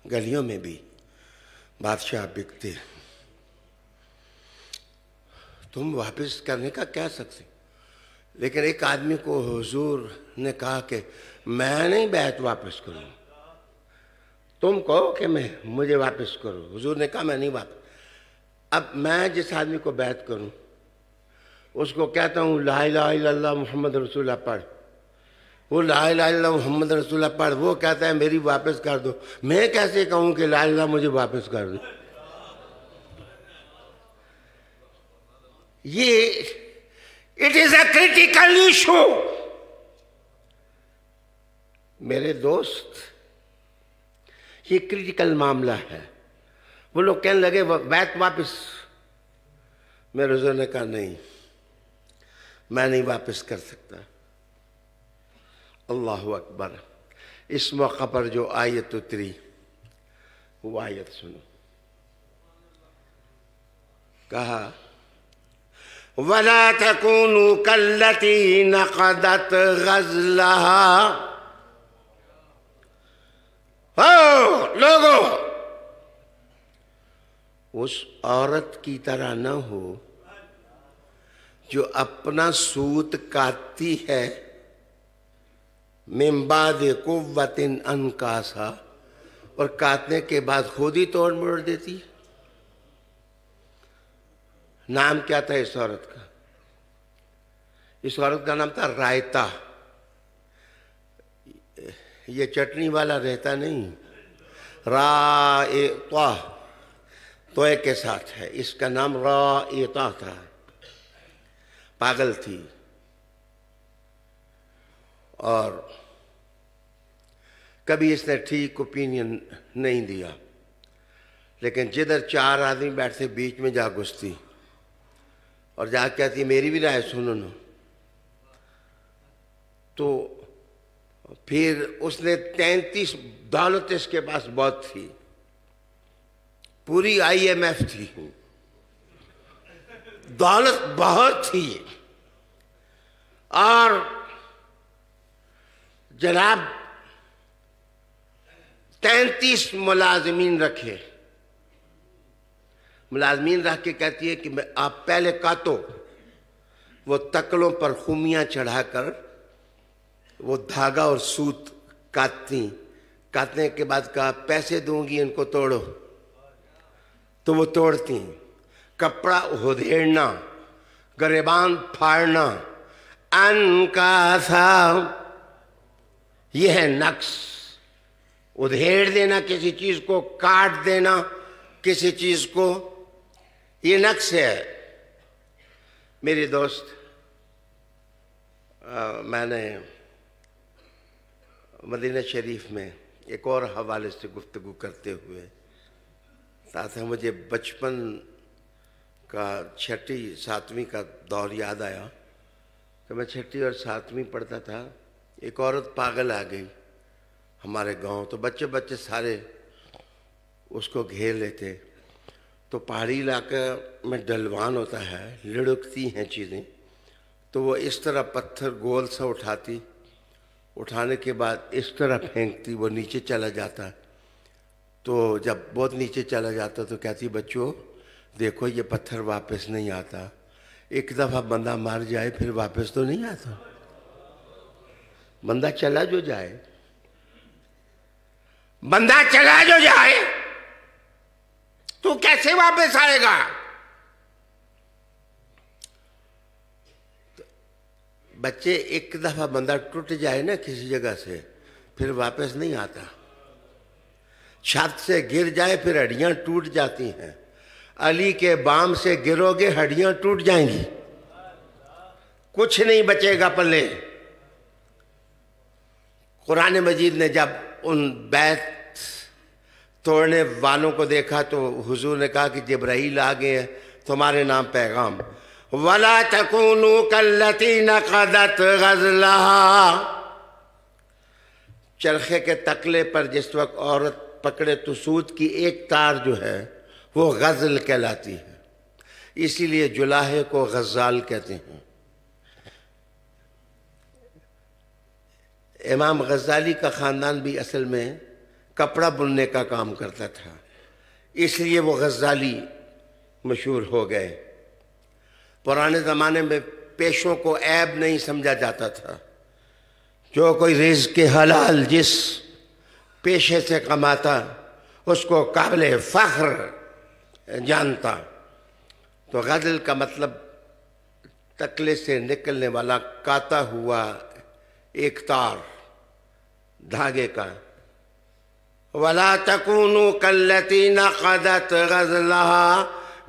گلیوں میں بھی بادشاہ بکتے، تم واپس کرنے کا کہہ سکتے، لیکن ایک آدمی کو حضور نے کہا کہ میں نہیں بیعت واپس کروں، تم کہو کہ مجھے واپس کرو۔ حضور نے کہا میں نہیں واپس۔ اب میں جس آدمی کو بیعت کروں اس کو کہتا ہوں لا الہ الا اللہ محمد رسول اللہ پڑھ، وہ لا الہ الا اللہ محمد رسول اللہ پڑھ، وہ کہتا ہے میری واپس کر دو، میں کیسے کہوں کہ لا الہ مجھے واپس کر دو؟ یہ it is a critical issue میرے دوست، یہ کریٹیکل معاملہ ہے۔ وہ لوگ کہنے لگے بیعت واپس، میرے حضور نے کہا نہیں، میں نہیں واپس کر سکتا۔ اللہ اکبر۔ اس موقع پر جو آیت اتری وہ آیت سنو، کہا وَلَا تَكُونُوا كَالَّتِي نَقَضَتْ غَزْلَهَا۔ لوگو اس عورت کی طرح نہ ہو جو اپنا سوت کاٹتی ہے من بعد قوت انکاسا، اور کاٹنے کے بعد خود ہی توڑ موڑ دیتی۔ نام کیا تھا اس عورت کا؟ اس عورت کا نام تھا رائتا۔ یہ چٹنی والا رہتا نہیں، رائتا توئے کے ساتھ ہے، اس کا نام رائتا تھا۔ پاگل تھی اور کبھی اس نے ٹھیک اوپینین نہیں دیا، لیکن جدھر چار آدمی بیٹھتے بیچ میں جا گھستی اور جا کہتی میری بھی رائے سنو نا۔ تو پھر اس نے 33 دولت اس کے پاس بہت تھی، پوری IMF تھی، دولت بہت تھی، اور جناب 33 ملازمین رکھے۔ ملازمین رکھ کے کہتی ہے کہ آپ پہلے کاٹو۔ وہ تکلوں پر خمیاں چڑھا کر وہ دھاگا اور سوت کاٹتی، کاٹنے کے بعد کہا پیسے دوں گی ان کو توڑو، تو وہ توڑتی۔ کپڑا ادھیڑنا، گریبان پھاڑنا، انکاسا، یہ ہے نقص۔ ادھیڑ دینا کسی چیز کو، کاٹ دینا کسی چیز کو، یہ نقص ہے۔ میری دوست، میں نے مدینہ شریف میں ایک اور حوالے سے گفتگو کرتے ہوئے ساتھ مجھے بچپن کا 6 7ویں کا دور یاد آیا کہ میں 6 اور 7ویں پڑھتا تھا۔ ایک عورت پاگل آ گئی ہمارے گاؤں، تو بچے سارے اس کو گھیر لیتے۔ تو پہاڑی علاقہ میں ڈلوان ہوتا ہے، لڑکتی ہیں چیزیں، تو وہ اس طرح پتھر گول سا اٹھاتی، اٹھانے کے بعد اس طرح پھینکتی، وہ نیچے چلا جاتا۔ تو جب بہت نیچے چلا جاتا تو کہتی بچوں دیکھو یہ پتھر واپس نہیں آتا، ایک دفعہ بندہ مر جائے پھر واپس تو نہیں آتا، بندہ چلا جو جائے، بندہ چلا جو جائے تو کیسے واپس آئے گا؟ بچے ایک دفعہ بندہ ٹوٹ جائے نا کسی جگہ سے پھر واپس نہیں آتا، چھت سے گر جائے پھر ہڈیاں ٹوٹ جاتی ہیں، علی کے بام سے گرو گے ہڈیاں ٹوٹ جائیں گی، کچھ نہیں بچے گا پلے۔ قرآن مجید نے جب ان بیعت توڑنے والوں کو دیکھا تو حضور نے کہا کہ جبرائیل آ گئے ہیں تمہارے نام پیغام، وَلَا تَكُونُوا كَالَّتِي نَقَضَتْ غَزْلَهَا۔ چرخے کے تکلے پر جس وقت عورت پکڑے تو سوت کی ایک تار جو ہے وہ غزل کہلاتی ہے، اسی لیے جلاہے کو غزال کہتے ہیں۔ امام غزالی کا خاندان بھی اصل میں کپڑا بننے کا کام کرتا تھا، اس لیے وہ غزالی مشہور ہو گئے۔ پرانے زمانے میں پیشوں کو عیب نہیں سمجھا جاتا تھا، جو کوئی رزق حلال جس پیشے سے کماتا اس کو قابل فخر جانتا۔ تو غزل کا مطلب تکلے سے نکلنے والا کاتا ہوا ایک تار دھاگے کا۔ وَلَا تَكُونُوا كَالَّتِي نَقَضَتْ غَزْلَهَا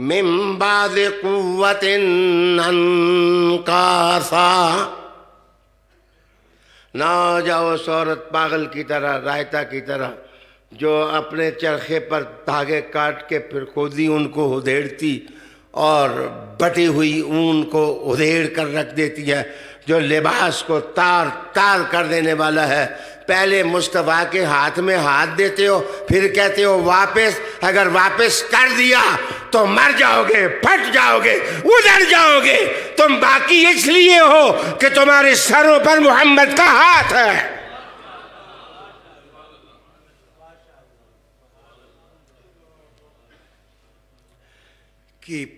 مِن بَعْدِ قُوَّةٍ أَنْكَاثًا، نہ ہو جاؤ اس عورت پاگل کی طرح، رائتا کی طرح، جو اپنے چرخے پر دھاگے کاٹ کے پھر خود ہی ان کو ادھیڑتی اور بٹی ہوئی اون کو ادھیڑ کر رکھ دیتی ہے، جو لباس کو تار تار کر دینے والا ہے۔ پہلے مصطفیٰ کے ہاتھ میں ہاتھ دیتے ہو، پھر کہتے ہو واپس، اگر واپس کر دیا تو مر جاؤ گے، پھٹ جاؤ گے، ادھر جاؤ گے۔ تم باقی اس لیے ہو کہ تمہارے سروں پر محمد کا ہاتھ ہے۔ Keep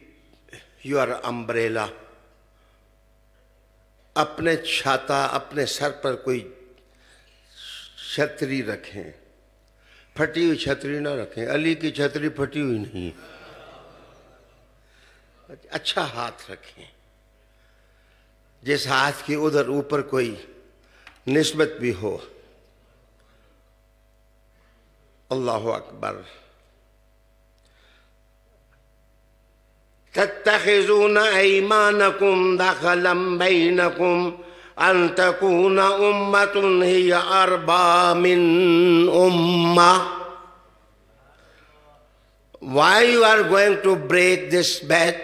your umbrella، اپنے چھاتا، اپنے سر پر کوئی چھتری رکھیں، پھٹی ہوئی چھتری نہ رکھیں۔ علی کی چھتری پھٹی ہوئی نہیں، اچھا ہاتھ رکھیں، جس ہاتھ کی ادھر اوپر کوئی نسبت بھی ہو۔ اللہ اکبر۔ تتخذون ایمانکم دخلا بینکم ان تکون امت ہی اربا من امہ۔ Why you are going to break this bet؟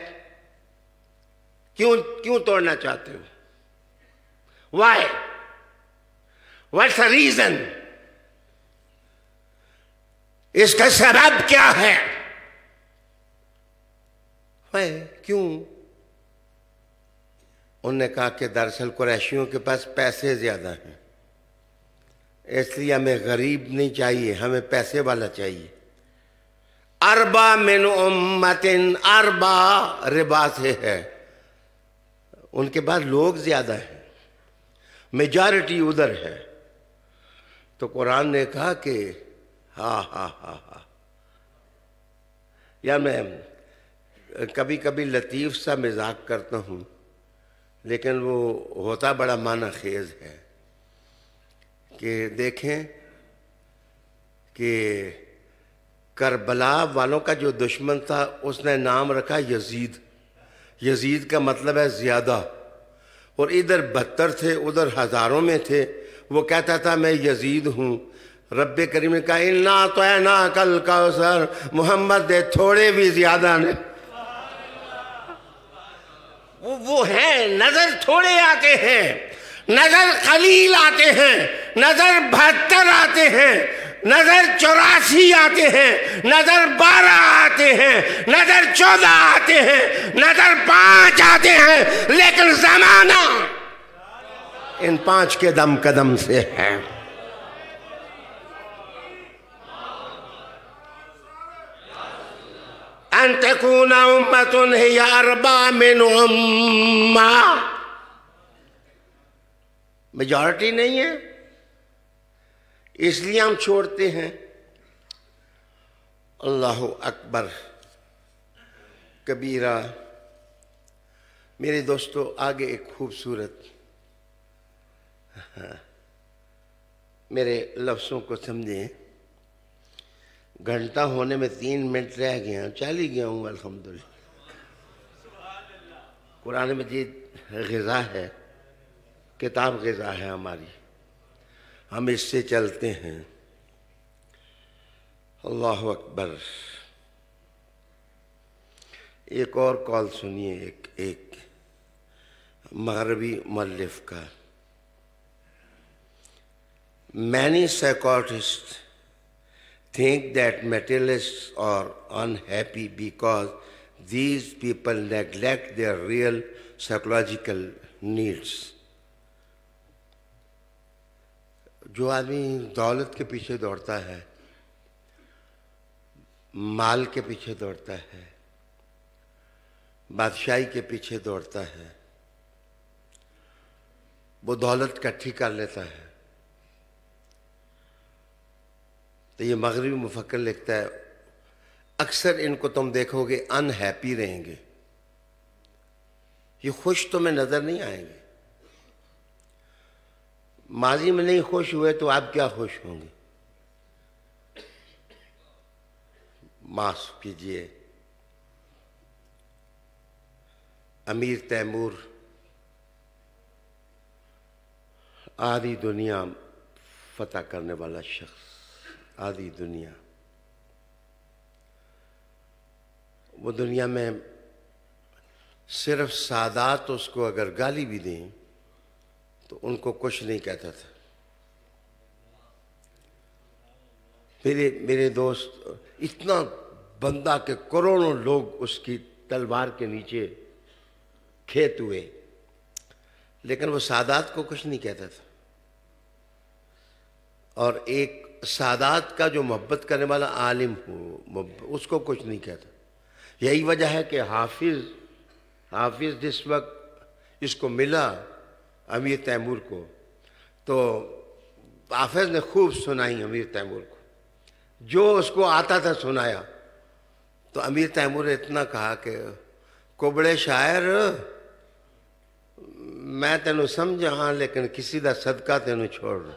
کیوں توڑنا چاہتے ہو؟ Why؟ What's the reason؟ اس کا سبب کیا ہے؟ کیوں؟ انہوں نے کہا کہ دراصل قریشیوں کے پاس پیسے زیادہ ہیں، اس لیے ہمیں غریب نہیں چاہیے، ہمیں پیسے والا چاہیے۔ اربا من امتن، اربا ربا سے ہے، ان کے پاس لوگ زیادہ ہیں، میجارٹی ادھر ہے۔ تو قرآن نے کہا کہ ہاں ہاں ہاں ہاں، یا میں کبھی کبھی لطیف سا مذاق کرتا ہوں، لیکن وہ ہوتا بڑا معنی خیز ہے کہ دیکھیں کہ کربلا والوں کا جو دشمن تھا اس نے نام رکھا یزید۔ یزید کا مطلب ہے زیادہ، اور ادھر 72 تھے، ادھر ہزاروں میں تھے۔ وہ کہتا تھا میں یزید ہوں۔ رب کریم نے کہا اِنَّا أَعْطَيْنَاكَ الْكَوْثَرَ، محمد دے تھوڑے بھی زیادہ نے۔ وہ ہیں، نظر تھوڑے آتے ہیں، نظر قلیل آتے ہیں، نظر 72 آتے ہیں، نظر 84 آتے ہیں، نظر 12 آتے ہیں، نظر 14 آتے ہیں، نظر 5 آتے ہیں، لیکن زمانہ ان 5 کے دم قدم سے ہے۔ ان تکون امت ہی اربا من امہ، میجارٹی نہیں ہے، اس لیے ہم چھوڑتے ہیں۔ اللہ اکبر کبیرہ۔ میرے دوستو آگے ایک خوبصورت، میرے لفظوں کو سمجھیں، گھنٹہ ہونے میں 3 منٹ رہ گئے ہیں، چل ہی گیا ہوں الحمدللہ۔ قرآن مجید غذا ہے، کتاب غذا ہے ہماری، ہم اس سے چلتے ہیں۔ اللہ اکبر۔ ایک اور کال سنیے، ایک مغربی مؤلف کا۔ Many psychologists think that materialists are unhappy because these people neglect their real psychological needs۔ جو آدمی دولت کے پیچھے دوڑتا ہے، مال کے پیچھے دوڑتا ہے، بادشاہی کے پیچھے دوڑتا ہے، وہ دولت اکٹھی کر لیتا ہے، تو یہ مغربی مفکر لکھتا ہے اکثر ان کو تم دیکھو گے ان ہیپی رہیں گے، یہ خوش تمہیں نظر نہیں آئیں گے۔ ماضی میں نہیں خوش ہوئے تو آپ کیا خوش ہوں گے؟ معاف کیجئے، امیر تیمور آدھی دنیا فتح کرنے والا شخص، آدھی دنیا، وہ دنیا میں صرف سادات اس کو اگر گالی بھی دیں تو ان کو کچھ نہیں کہتا تھا۔ میرے دوست، اتنا بندہ کہ کروڑوں لوگ اس کی تلوار کے نیچے کھیت ہوئے، لیکن وہ سادات کو کچھ نہیں کہتا تھا، اور ایک سادات کا جو محبت کرنے والا عالم ہو اس کو کچھ نہیں کہتا۔ یہی وجہ ہے کہ حافظ جس وقت اس کو ملا امیر تیمور کو، تو حافظ نے خوب سنائی امیر تیمور کو، جو اس کو آتا تھا سنایا، تو امیر تیمور نے اتنا کہا کہ کبڑے شاعر میں تینوں سمجھا ہاں لیکن کسی دا صدقہ تینوں چھوڑ رہا،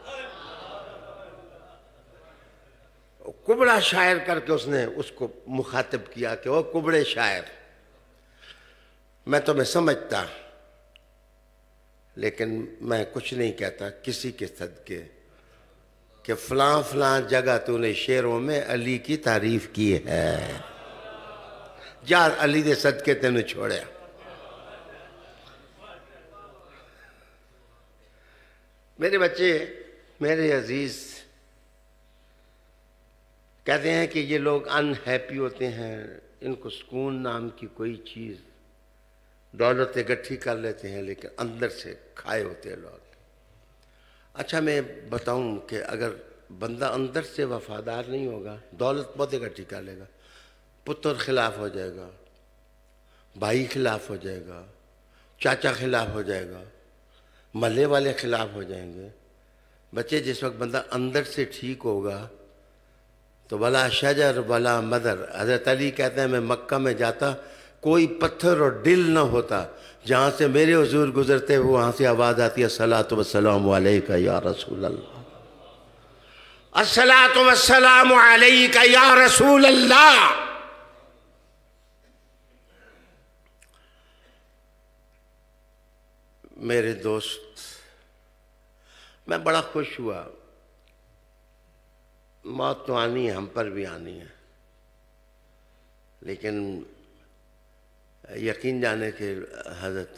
کبڑا شاعر کر کے اس نے اس کو مخاطب کیا کہ وہ کبڑے شاعر، میں تمہیں سمجھتا لیکن میں کچھ نہیں کہتا کسی کے صدقے کہ فلاں فلاں جگہ تو نے شعروں میں علی کی تعریف کی ہے، جا علی دے صدقے تینوں چھوڑیا۔ میرے بچے، میرے عزیز، کہتے ہیں کہ یہ لوگ ان ہیپی ہوتے ہیں، ان کو سکون نام کی کوئی چیز، دولت اکٹھی کر لیتے ہیں لیکن اندر سے کھائے ہوتے ہیں لوگ۔ اچھا میں بتاؤں کہ اگر بندہ اندر سے وفادار نہیں ہوگا، دولت بہت اکٹھی کر لے گا، پتر خلاف ہو جائے گا، بھائی خلاف ہو جائے گا، چاچا خلاف ہو جائے گا، محلے والے خلاف ہو جائیں گے۔ بچے، جس وقت بندہ اندر سے ٹھیک ہوگا تو ولا شجر ولا مدر، حضرت علی کہتے ہیں میں مکہ میں جاتا کوئی پتھر اور ڈل نہ ہوتا، جہاں سے میرے حضور گزرتے ہوئے وہاں سے آواز آتی ہے الصلاۃ والسلام علیک یا رسول اللہ، الصلاۃ والسلام علیک یا رسول اللہ۔ میرے دوست، میں بڑا خوش ہوا، موت تو آنی ہے، ہم پر بھی آنی ہے، لیکن یقین جانے کہ حضرت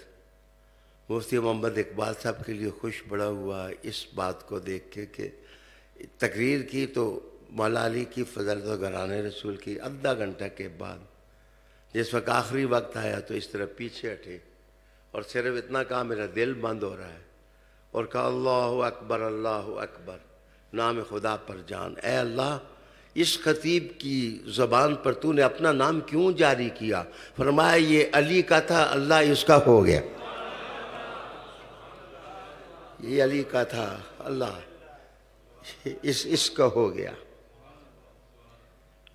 مفتی محمد اقبال صاحب کے لیے خوش بڑا ہوا اس بات کو دیکھ کے کہ تقریر کی تو مولا علی کی فضیلت و گرانے رسول کی، آدھا گھنٹہ کے بعد جس وقت آخری وقت آیا تو اس طرح پیچھے ہٹے اور صرف اتنا کہا میرا دل بند ہو رہا ہے، اور کہا اللہ اکبر اللہ اکبر، نام خدا پر جان۔ اے اللہ، اس خطیب کی زبان پر تو نے اپنا نام کیوں جاری کیا؟ فرمایا یہ علی کا تھا، اللہ اس کا ہو گیا، یہ علی کا تھا، اللہ اس کا ہو گیا۔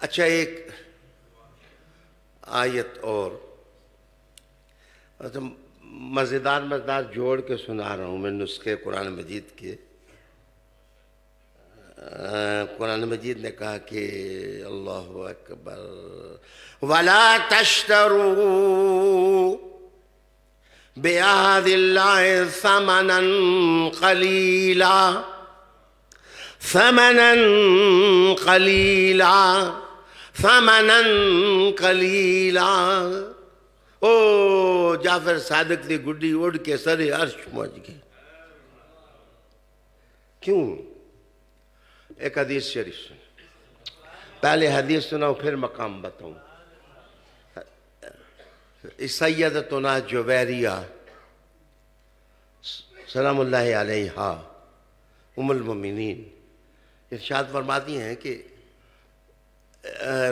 اچھا، ایک آیت اور مزیدار جوڑ کے سنا رہا ہوں میں نسخے قرآن مجید کے۔ قرآن مجید نے کہا کہ اللہ اکبر، وَلَا تَشْتَرُوا بِعَهْدِ اللَّهِ ثَمَنًا قَلِيلًا او جعفر صادق دی گڈی اڑ کے سر عرش پہنچ گئی۔ کیوں؟ ایک حدیث شریف سن، پہلے حدیث سناؤ پھر مقام بتاؤں۔ سیدتنا جویریہ سلام اللہ علیہا ام المومنین ارشاد فرماتی ہیں کہ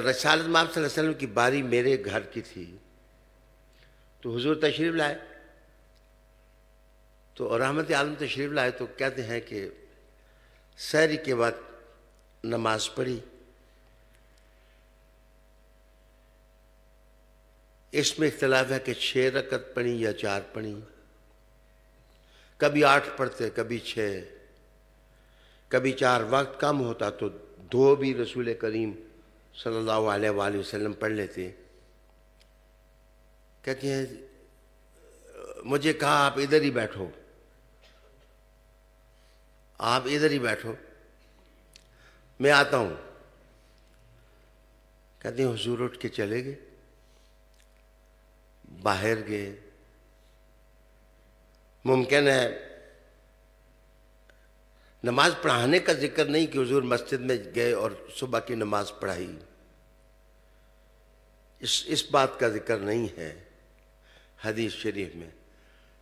رسالت مآب صلی اللہ علیہ وسلم کی باری میرے گھر کی تھی، تو حضور تشریف لائے، تو رحمت عالم تشریف لائے، تو کہتے ہیں کہ سحری کے وقت نماز پڑھی، اس میں اختلاف ہے کہ 6 رکعت پڑھی یا 4 پڑھی، کبھی 8 پڑھتے، کبھی 6، کبھی 4، وقت کم ہوتا تو 2 بھی رسول کریم صلی اللہ علیہ وآلہ وسلم پڑھ لیتے۔ کہتے ہیں مجھے کہا آپ ادھر ہی بیٹھو، آپ ادھر ہی بیٹھو، میں آتا ہوں۔ کہتے ہیں حضور اٹھ کے چلے گئے، باہر گئے۔ ممکن ہے نماز پڑھانے کا ذکر نہیں کہ حضور مسجد میں گئے اور صبح کی نماز پڑھائی، اس بات کا ذکر نہیں ہے حدیث شریف میں۔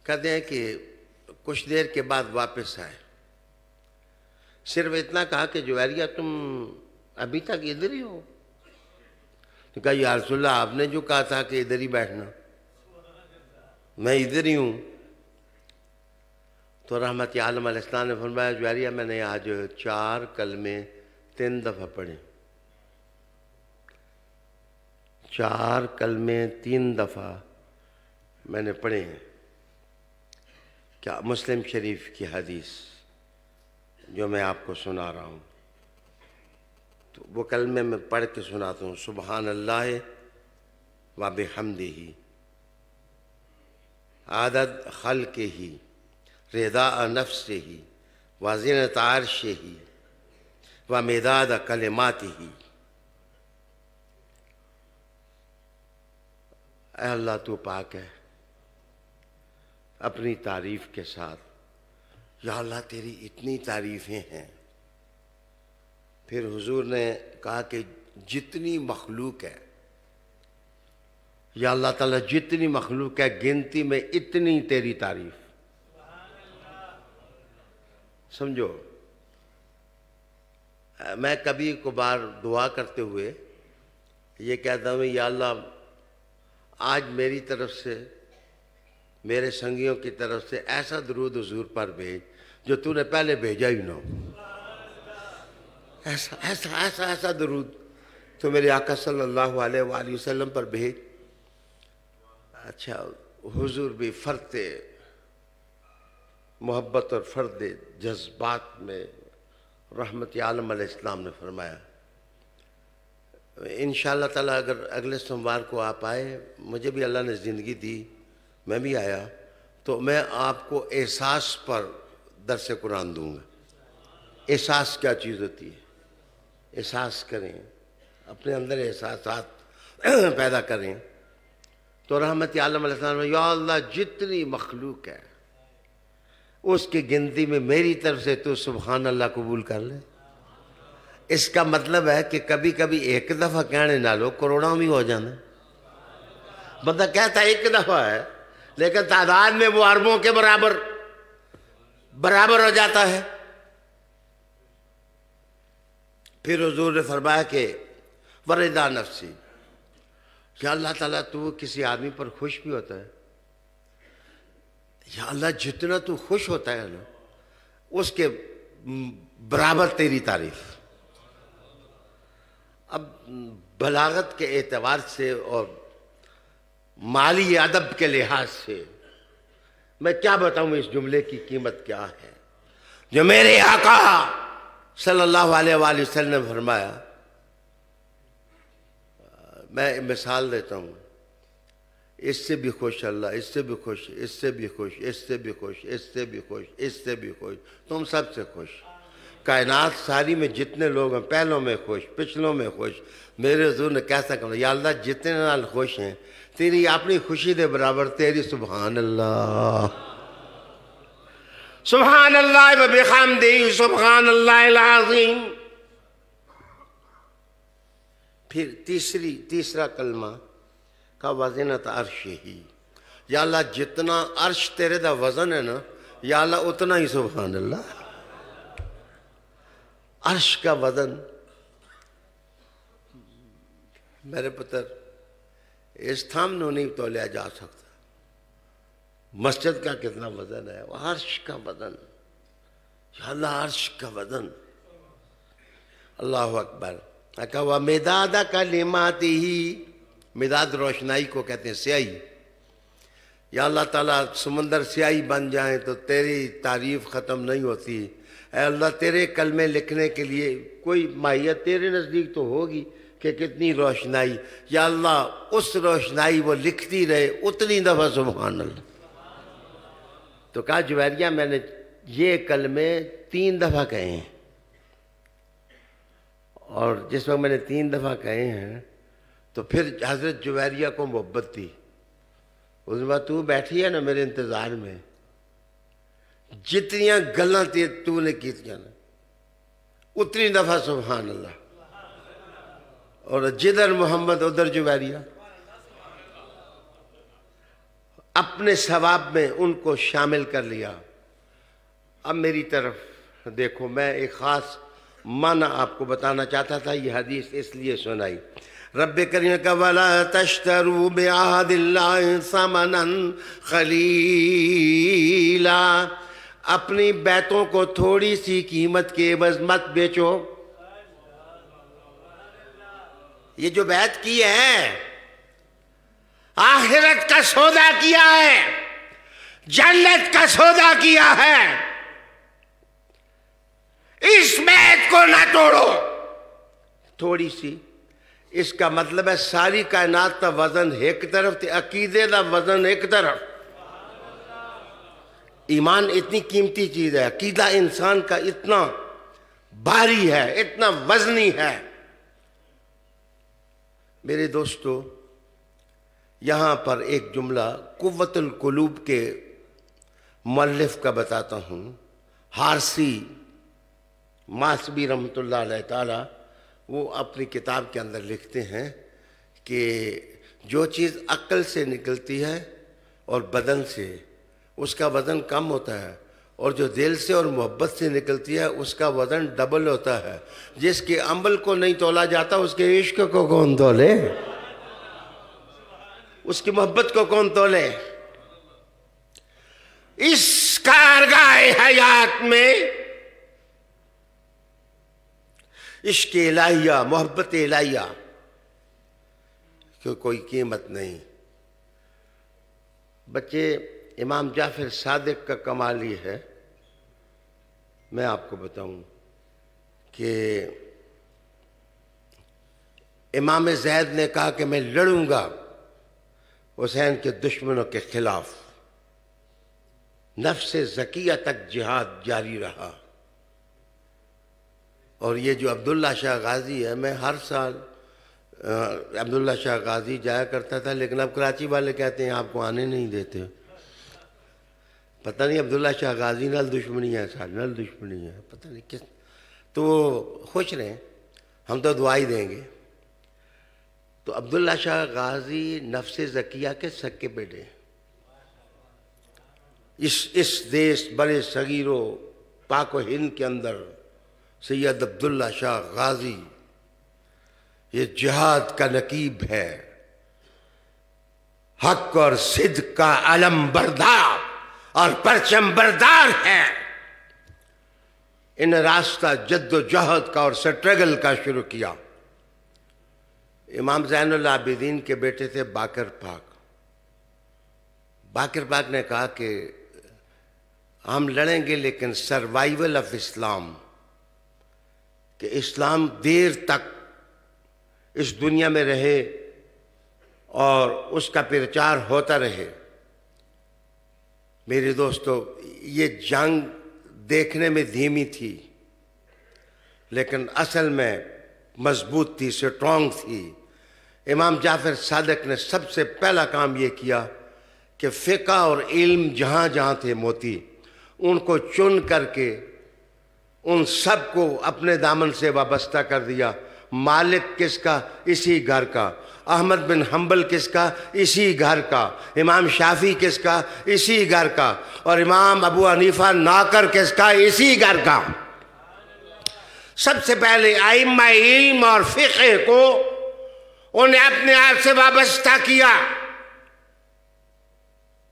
کہتے ہیں کہ کچھ دیر کے بعد واپس آئے، صرف اتنا کہا کہ جویریہ تم ابھی تک ادھر ہی ہو؟ تو کہا یا رسول اللہ آپ نے جو کہا تھا کہ ادھر ہی بیٹھنا، میں ادھر ہی ہوں۔ تو رحمت عالم علیہ السلام نے فرمایا جویریہ میں نے آج 4 کلمے 3 دفعہ پڑھے، 4 کلمے 3 دفعہ میں نے پڑھے ہیں۔ کیا مسلم شریف کی حدیث جو میں آپ کو سنا رہا ہوں، تو وہ کلمے میں پڑھ کے سناتا ہوں۔ سبحان اللہ و بحمدہ عدد خلقہ رضاء نفسہ و زینت عرشہ و مداد کلماتہ۔ اے اللہ تو پاک ہے اپنی تعریف کے ساتھ، یا اللہ تیری اتنی تعریفیں ہیں۔ پھر حضور نے کہا کہ جتنی مخلوق ہے، یا اللہ تعالیٰ جتنی مخلوق ہے گنتی میں اتنی تیری تعریف۔ سمجھو، میں کبھی کبھار دعا کرتے ہوئے یہ کہتا ہوں یا اللہ آج میری طرف سے، میرے سنگیوں کی طرف سے ایسا درود حضور پر بھیج جو تو نے پہلے بھیجا ہی نہ ہو، ایسا ایسا ایسا ایسا درود تو میرے آقا صلی اللہ علیہ وآلہ وسلم پر بھیج۔ اچھا، حضور بھی فرد محبت اور فرد جذبات میں رحمت عالم علیہ السلام نے فرمایا انشاءاللہ تعالیٰ اگر اگلے سوموار کو آپ آئے، مجھے بھی اللہ نے زندگی دی، میں بھی آیا، تو میں آپ کو احساس پر درس قرآن دوں گا۔ احساس کیا چیز ہوتی ہے؟ احساس کریں، اپنے اندر احساسات پیدا کریں۔ تو رحمت عالم علیہ السلام نے یا اللہ جتنی مخلوق ہے اس کی گنتی میں میری طرف سے تو سبحان اللہ قبول کر لے۔ اس کا مطلب ہے کہ کبھی کبھی ایک دفعہ کہنے نہ لو، کروڑوں بھی ہو جانا۔ بندہ کہتا ہے ایک دفعہ ہے لیکن تعداد میں وہ اربوں کے برابر ہو جاتا ہے۔ پھر حضور نے فرمایا کہ ورضا نفسی، یا اللہ تعالیٰ تو کسی آدمی پر خوش بھی ہوتا ہے، یا اللہ جتنا تو خوش ہوتا ہے نا اس کے برابر تیری تعریف۔ اب بلاغت کے اعتبار سے اور مالی ادب کے لحاظ سے میں کیا بتاؤں اس جملے کی قیمت کیا ہے جو میرے آقا صلی اللہ علیہ وآلہ وسلم نے فرمایا۔ میں مثال دیتا ہوں، اس سے بھی خوش اللہ، اس سے بھی خوش، اس سے بھی خوش، اس سے بھی خوش، اس سے بھی خوش، اس سے بھی خوش، تم سب سے خوش۔ کائنات ساری میں جتنے لوگ ہیں، پہلوں میں خوش، پچھلوں میں خوش۔ میرے حضور نے کیسا کہا یا اللہ جتنے نال خوش ہیں تیری اپنی خوشی دے برابر تیری سبحان اللہ، سبحان اللہ و بحمدہ سبحان اللہ العظیم۔ پھر تیسرا کلمہ کا وزنت عرش ہی، یا اللہ جتنا عرش تیرے دا وزن ہے نا یا اللہ اتنا ہی سبحان اللہ۔ عرش کا وزن میرے پتر اس تھامنو نہیں تولیا جا سکتا. مسجد کا کتنا وزن ہے, وہ عرش کا وزن, یا اللہ عرش کا وزن. اللہ اکبر. کہا مداد کلماتہ, مداد روشنائی کو کہتے ہیں, سیاہی. یا اللہ تعالیٰ سمندر سیاہی بن جائیں تو تیری تعریف ختم نہیں ہوتی. اے اللہ تیرے کلمے لکھنے کے لیے کوئی ماہیت تیرے نزدیک تو ہوگی کہ کتنی روشنائی. یا اللہ اس روشنائی وہ لکھتی رہے اتنی دفعہ سبحان اللہ. تو کہا جویریہ میں نے یہ کلمے 3 دفعہ کہے ہیں, اور جس وقت میں نے 3 دفعہ کہے ہیں تو پھر حضرت جویریہ کو محبت تھی. اس کے بعد تو بیٹھی ہے نا میرے انتظار میں, جتنیاں گلاں تو نے کیتیاں نا اتنی دفعہ سبحان اللہ. اور جدھر محمد ادھر جویریہ. اپنے ثواب میں ان کو شامل کر لیا. اب میری طرف دیکھو, میں ایک خاص معنی آپ کو بتانا چاہتا تھا, یہ حدیث اس لیے سنائی. رب کریم کا وَلَا تَشْتَرُوا بِعَهْدِ اللَّهِ ثَمَنًا قَلِيلًا, اپنی بیعتوں کو تھوڑی سی قیمت کے عوض مت بیچو. یہ جو بیعت کی ہے آخرت کا سودا کیا ہے, جنت کا سودا کیا ہے. اس بیعت کو نہ توڑو. تھوڑی سی, اس کا مطلب ہے ساری کائنات کا وزن ایک طرف تے عقیدے کا وزن ایک طرف. ایمان اتنی قیمتی چیز ہے, عقیدہ انسان کا اتنا بھاری ہے, اتنا وزنی ہے. میرے دوستو, یہاں پر ایک جملہ قوت القلوب کے مؤلف کا بتاتا ہوں, حارثی ماسبی رحمۃ اللہ علیہ تعالی. وہ اپنی کتاب کے اندر لکھتے ہیں کہ جو چیز عقل سے نکلتی ہے اور بدن سے اس کا وزن کم ہوتا ہے, اور جو دل سے اور محبت سے نکلتی ہے اس کا وزن ڈبل ہوتا ہے. جس کے عمل کو نہیں تولا جاتا اس کے عشق کو کون تولے, اس کی محبت کو کون تولے. اس کارگاہ حیات میں عشق الہیہ, محبت الہیہ کی کوئی قیمت نہیں. بچے, امام جعفر صادق کا کمال یہ ہے, میں آپ کو بتاؤں کہ امام زید نے کہا کہ میں لڑوں گا حسین کے دشمنوں کے خلاف. نفس زکیہ تک جہاد جاری رہا. اور یہ جو عبداللہ شاہ غازی ہے, میں ہر سال عبداللہ شاہ غازی جایا کرتا تھا, لیکن اب کراچی والے کہتے ہیں آپ کو آنے نہیں دیتے. پتہ نہیں عبداللہ شاہ غازی نال دشمنی ہے, سارے نال دشمنی ہے, پتہ نہیں کس. تو خوش رہیں, ہم تو دعائی دیں گے. تو عبداللہ شاہ غازی نفس زکیہ کے سکے بیٹے. اس دیش بڑے صغیر و پاک و ہند کے اندر سید عبداللہ شاہ غازی یہ جہاد کا نقیب ہے, حق اور صدق کا علم بردار اور پرچم بردار ہے. ان راستہ جد و جہد کا اور سٹرگل کا شروع کیا. امام زین العابدین کے بیٹے تھے باقر پاک. باقر پاک نے کہا کہ ہم لڑیں گے لیکن سروائیول آف اسلام, کہ اسلام دیر تک اس دنیا میں رہے اور اس کا پرچار ہوتا رہے. میرے دوستو, یہ جنگ دیکھنے میں دھیمی تھی لیکن اصل میں مضبوط تھی, سٹرونگ تھی. امام جعفر صادق نے سب سے پہلا کام یہ کیا کہ فقہ اور علم جہاں جہاں تھے موتی, ان کو چن کر کے ان سب کو اپنے دامن سے وابستہ کر دیا. مالک کس کا؟ اسی گھر کا. احمد بن حنبل کس کا؟ اسی گھر کا. امام شافعی کس کا؟ اسی گھر کا. اور امام ابو حنیفہ ناکر کس کا؟ اسی گھر کا. سب سے پہلے ائمہ علم اور فقہ کو انہیں اپنے آپ سے وابستہ کیا،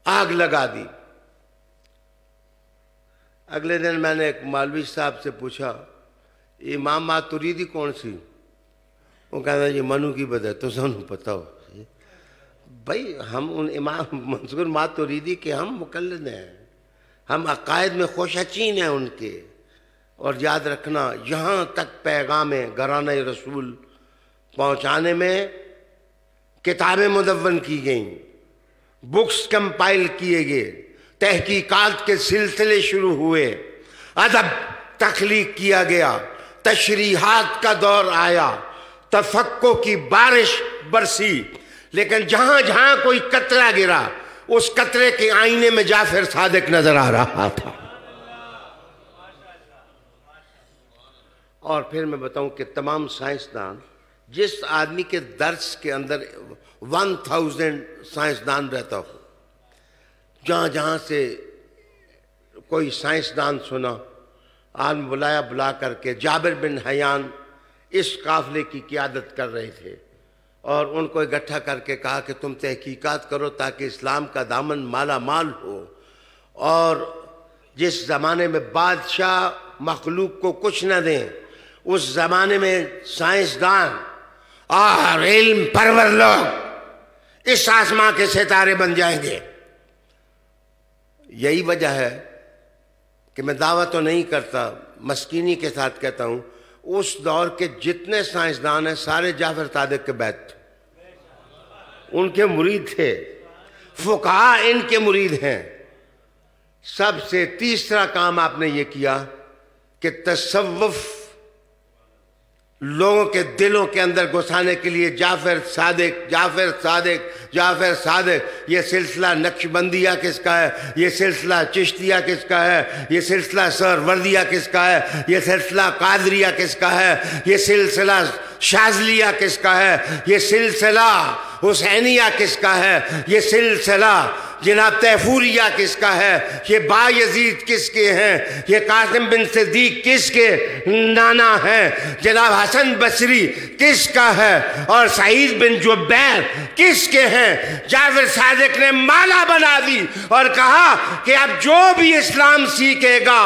آگ لگا دی۔ اگلے دن میں نے ایک مولوی صاحب سے پوچھا امام ماتریدی کون سی؟ وہ کہتا ہے جی منو کی بدہ تو سنو پتہ ہو۔ بھائی ہم ان امام منصور ماتریدی کے ہم مقلد ہیں، ہم عقائد میں خوشچین ہیں ان کے۔ اور یاد رکھنا یہاں تک پیغام گرانہ رسول پہنچانے میں کتابیں مدون کی گئیں، بکس کمپائل کیے گئے، تحقیقات کے سلسلے شروع ہوئے، ادب تخلیق کیا گیا، تشریحات کا دور آیا، تفقہ کی بارش برسی، لیکن جہاں جہاں کوئی قطرہ گرا اس قطرے کے آئینے میں جعفر صادق نظر آ رہا تھا۔ اور پھر میں بتاؤں کہ تمام سائنسدان، جس آدمی کے درس کے اندر 1000 سائنسدان رہتا ہو، جہاں جہاں سے کوئی سائنسدان سنا، عالم بلا کر کے جابر بن حیان اس قافلے کی قیادت کر رہے تھے، اور ان کو اکٹھا کر کے کہا کہ تم تحقیقات کرو تاکہ اسلام کا دامن مالا مال ہو۔ اور جس زمانے میں بادشاہ مخلوق کو کچھ نہ دیں، اس زمانے میں سائنسدان اور علم پرور لوگ اس آسمان کے ستارے بن جائیں گے۔ یہی وجہ ہے کہ میں دعویٰ تو نہیں کرتا، مسکینی کے ساتھ کہتا ہوں، اس دور کے جتنے سائنسدان ہیں سارے جعفر صادق کے بیعت تھے، ان کے مرید تھے، فقہاء ان کے مرید ہیں۔ سب سے تیسرا کام آپ نے یہ کیا کہ تصوف لوگوں کے دلوں کے اندر گھسانے کے لیے جعفر صادق جعفر صادق جعفر صادق، یہ سلسلہ نقشبندیہ کس کا ہے، یہ سلسلہ چشتیہ کس کا ہے، یہ سلسلہ سہروردیہ کس کا ہے، یہ سلسلہ قادریہ کس کا ہے، یہ سلسلہ شاذلیہ کس کا ہے، یہ سلسلہ حسینیہ کس کا ہے، یہ سلسلہ جناب تیفوریہ کس کا ہے، یہ بایزید کس کے ہیں، یہ قاسم بن صدیق کس کے نانا ہیں، جناب حسن بصری کس کا ہے، اور سعید بن جبیر کس کے ہیں۔ جعفر صادق نے مالا بنا دی اور کہا کہ اب جو بھی اسلام سیکھے گا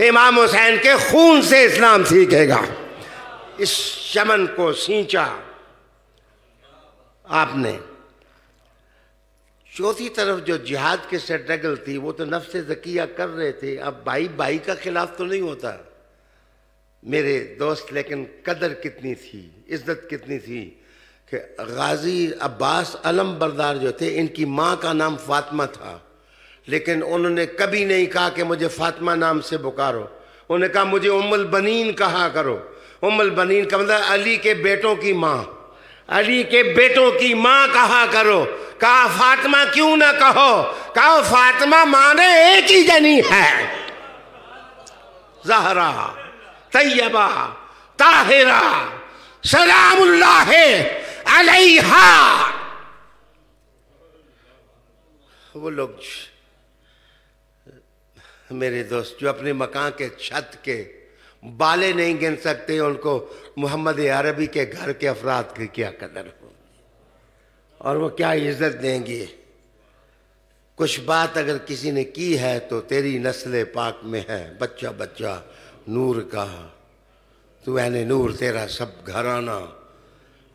امام حسین کے خون سے اسلام سیکھے گا۔ اس چمن کو سینچا آپ نے۔ چوتھی طرف جو جہاد کے سٹرگل تھی وہ تو نفس زکیہ کر رہے تھے، اب بھائی بھائی کا خلاف تو نہیں ہوتا میرے دوست، لیکن قدر کتنی تھی، عزت کتنی تھی کہ غازی عباس علم بردار جو تھے، ان کی ماں کا نام فاطمہ تھا، لیکن انہوں نے کبھی نہیں کہا کہ مجھے فاطمہ نام سے پکارو، انہوں نے کہا مجھے ام البنین کہا کرو۔ ام البنین کا مطلب علی کے بیٹوں کی ماں، علی کے بیٹوں کی ماں کہا کرو۔ کہا فاطمہ کیوں نہ کہو، کہا فاطمہ مانے ایک ہی جنی ہے، زہرا طیبہ طاہرہ سلام اللہ علیہا۔ وہ لوگ میرے دوست جو اپنے مکان کے چھت کے بالے نہیں گن سکتے، ان کو محمد عربی کے گھر کے افراد کی کیا قدر ہو، اور وہ کیا عزت دیں گے۔ کچھ بات اگر کسی نے کی ہے تو تیری نسل پاک میں ہے، بچہ بچہ نور کا، تو اہل نور، تیرا سب گھرانہ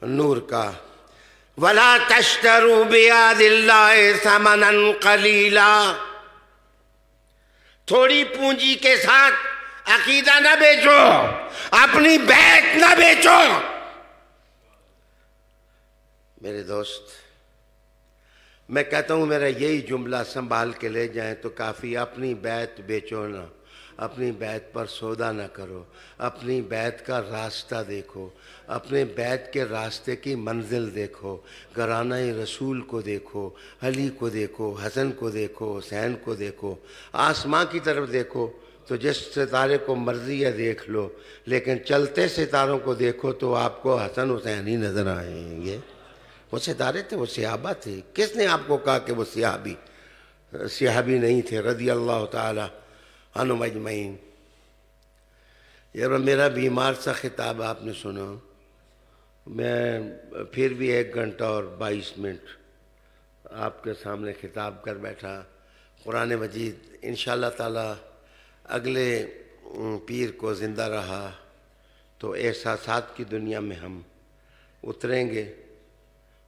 نور کا۔ وَلَا تَشْتَرُوا بِآيَاتِ اللَّهِ ثَمَنًا قَلِيلًا، تھوڑی پونجی کے ساتھ عقیدہ نہ بیچو، اپنی بیعت نہ بیچو۔ میرے دوست میں کہتا ہوں میرا یہی جملہ سنبھال کے لے جائیں تو کافی، اپنی بیعت بیچو نہ، اپنی بیعت پر سودا نہ کرو، اپنی بیعت کا راستہ دیکھو، اپنے بیعت کے راستے کی منزل دیکھو، گرانہ رسول کو دیکھو، علی کو دیکھو، حسن کو دیکھو، حسین کو دیکھو، آسمان کی طرف دیکھو تو جس ستارے کو مرضی ہے دیکھ لو، لیکن چلتے ستاروں کو دیکھو تو آپ کو حسن حسین ہی نظر آئیں گے۔ وہ ستارے تھے، وہ صحابہ تھے، کس نے آپ کو کہا کہ وہ صحابی نہیں تھے رضی اللہ تعالی عنہم اجمعین۔ یہ میرا بیمار سا خطاب آپ نے سنا، میں پھر بھی 1 گھنٹہ اور 22 منٹ آپ کے سامنے خطاب کر بیٹھا۔ قرآن مجید انشاءاللہ تعالی اگلے پیر کو زندہ رہا تو احساسات کی دنیا میں ہم اتریں گے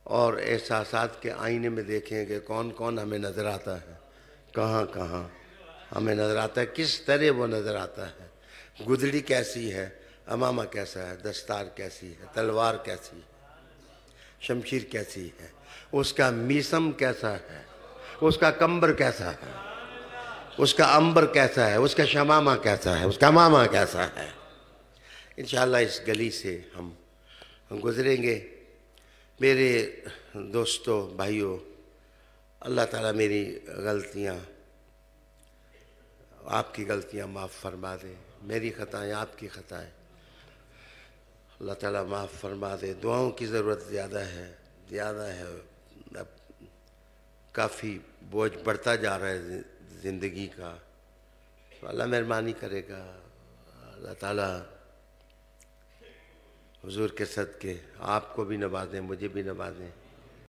اور احساسات کے آئینے میں دیکھیں گے کون کون ہمیں نظر آتا ہے، کہاں کہاں ہمیں نظر آتا ہے، کس طرح وہ نظر آتا ہے، گدڑی کیسی ہے، امامہ کیسا ہے، دستار کیسی ہے، تلوار کیسی ہے، شمشیر کیسی ہے، اس کا میسم کیسا ہے، اس کا کمبر کیسا ہے، اس کا امبر کیسا ہے، اس کا شمامہ کیسا ہے، اس کا ماما کیسا ہے۔ انشاءاللہ اس گلی سے ہم گزریں گے۔ میرے دوستو بھائیو، اللہ تعالیٰ میری غلطیاں، آپ کی غلطیاں معاف فرما دے، میری خطائیں آپ کی خطائیں اللہ تعالیٰ معاف فرما دے۔ دعاؤں کی ضرورت زیادہ ہے، اب کافی بوجھ بڑھتا جا رہا ہے زندگی کا، تو اللہ مہربانی کرے گا، اللہ تعالیٰ حضور کے صدقے آپ کو بھی نوازیں، مجھے بھی نوازیں۔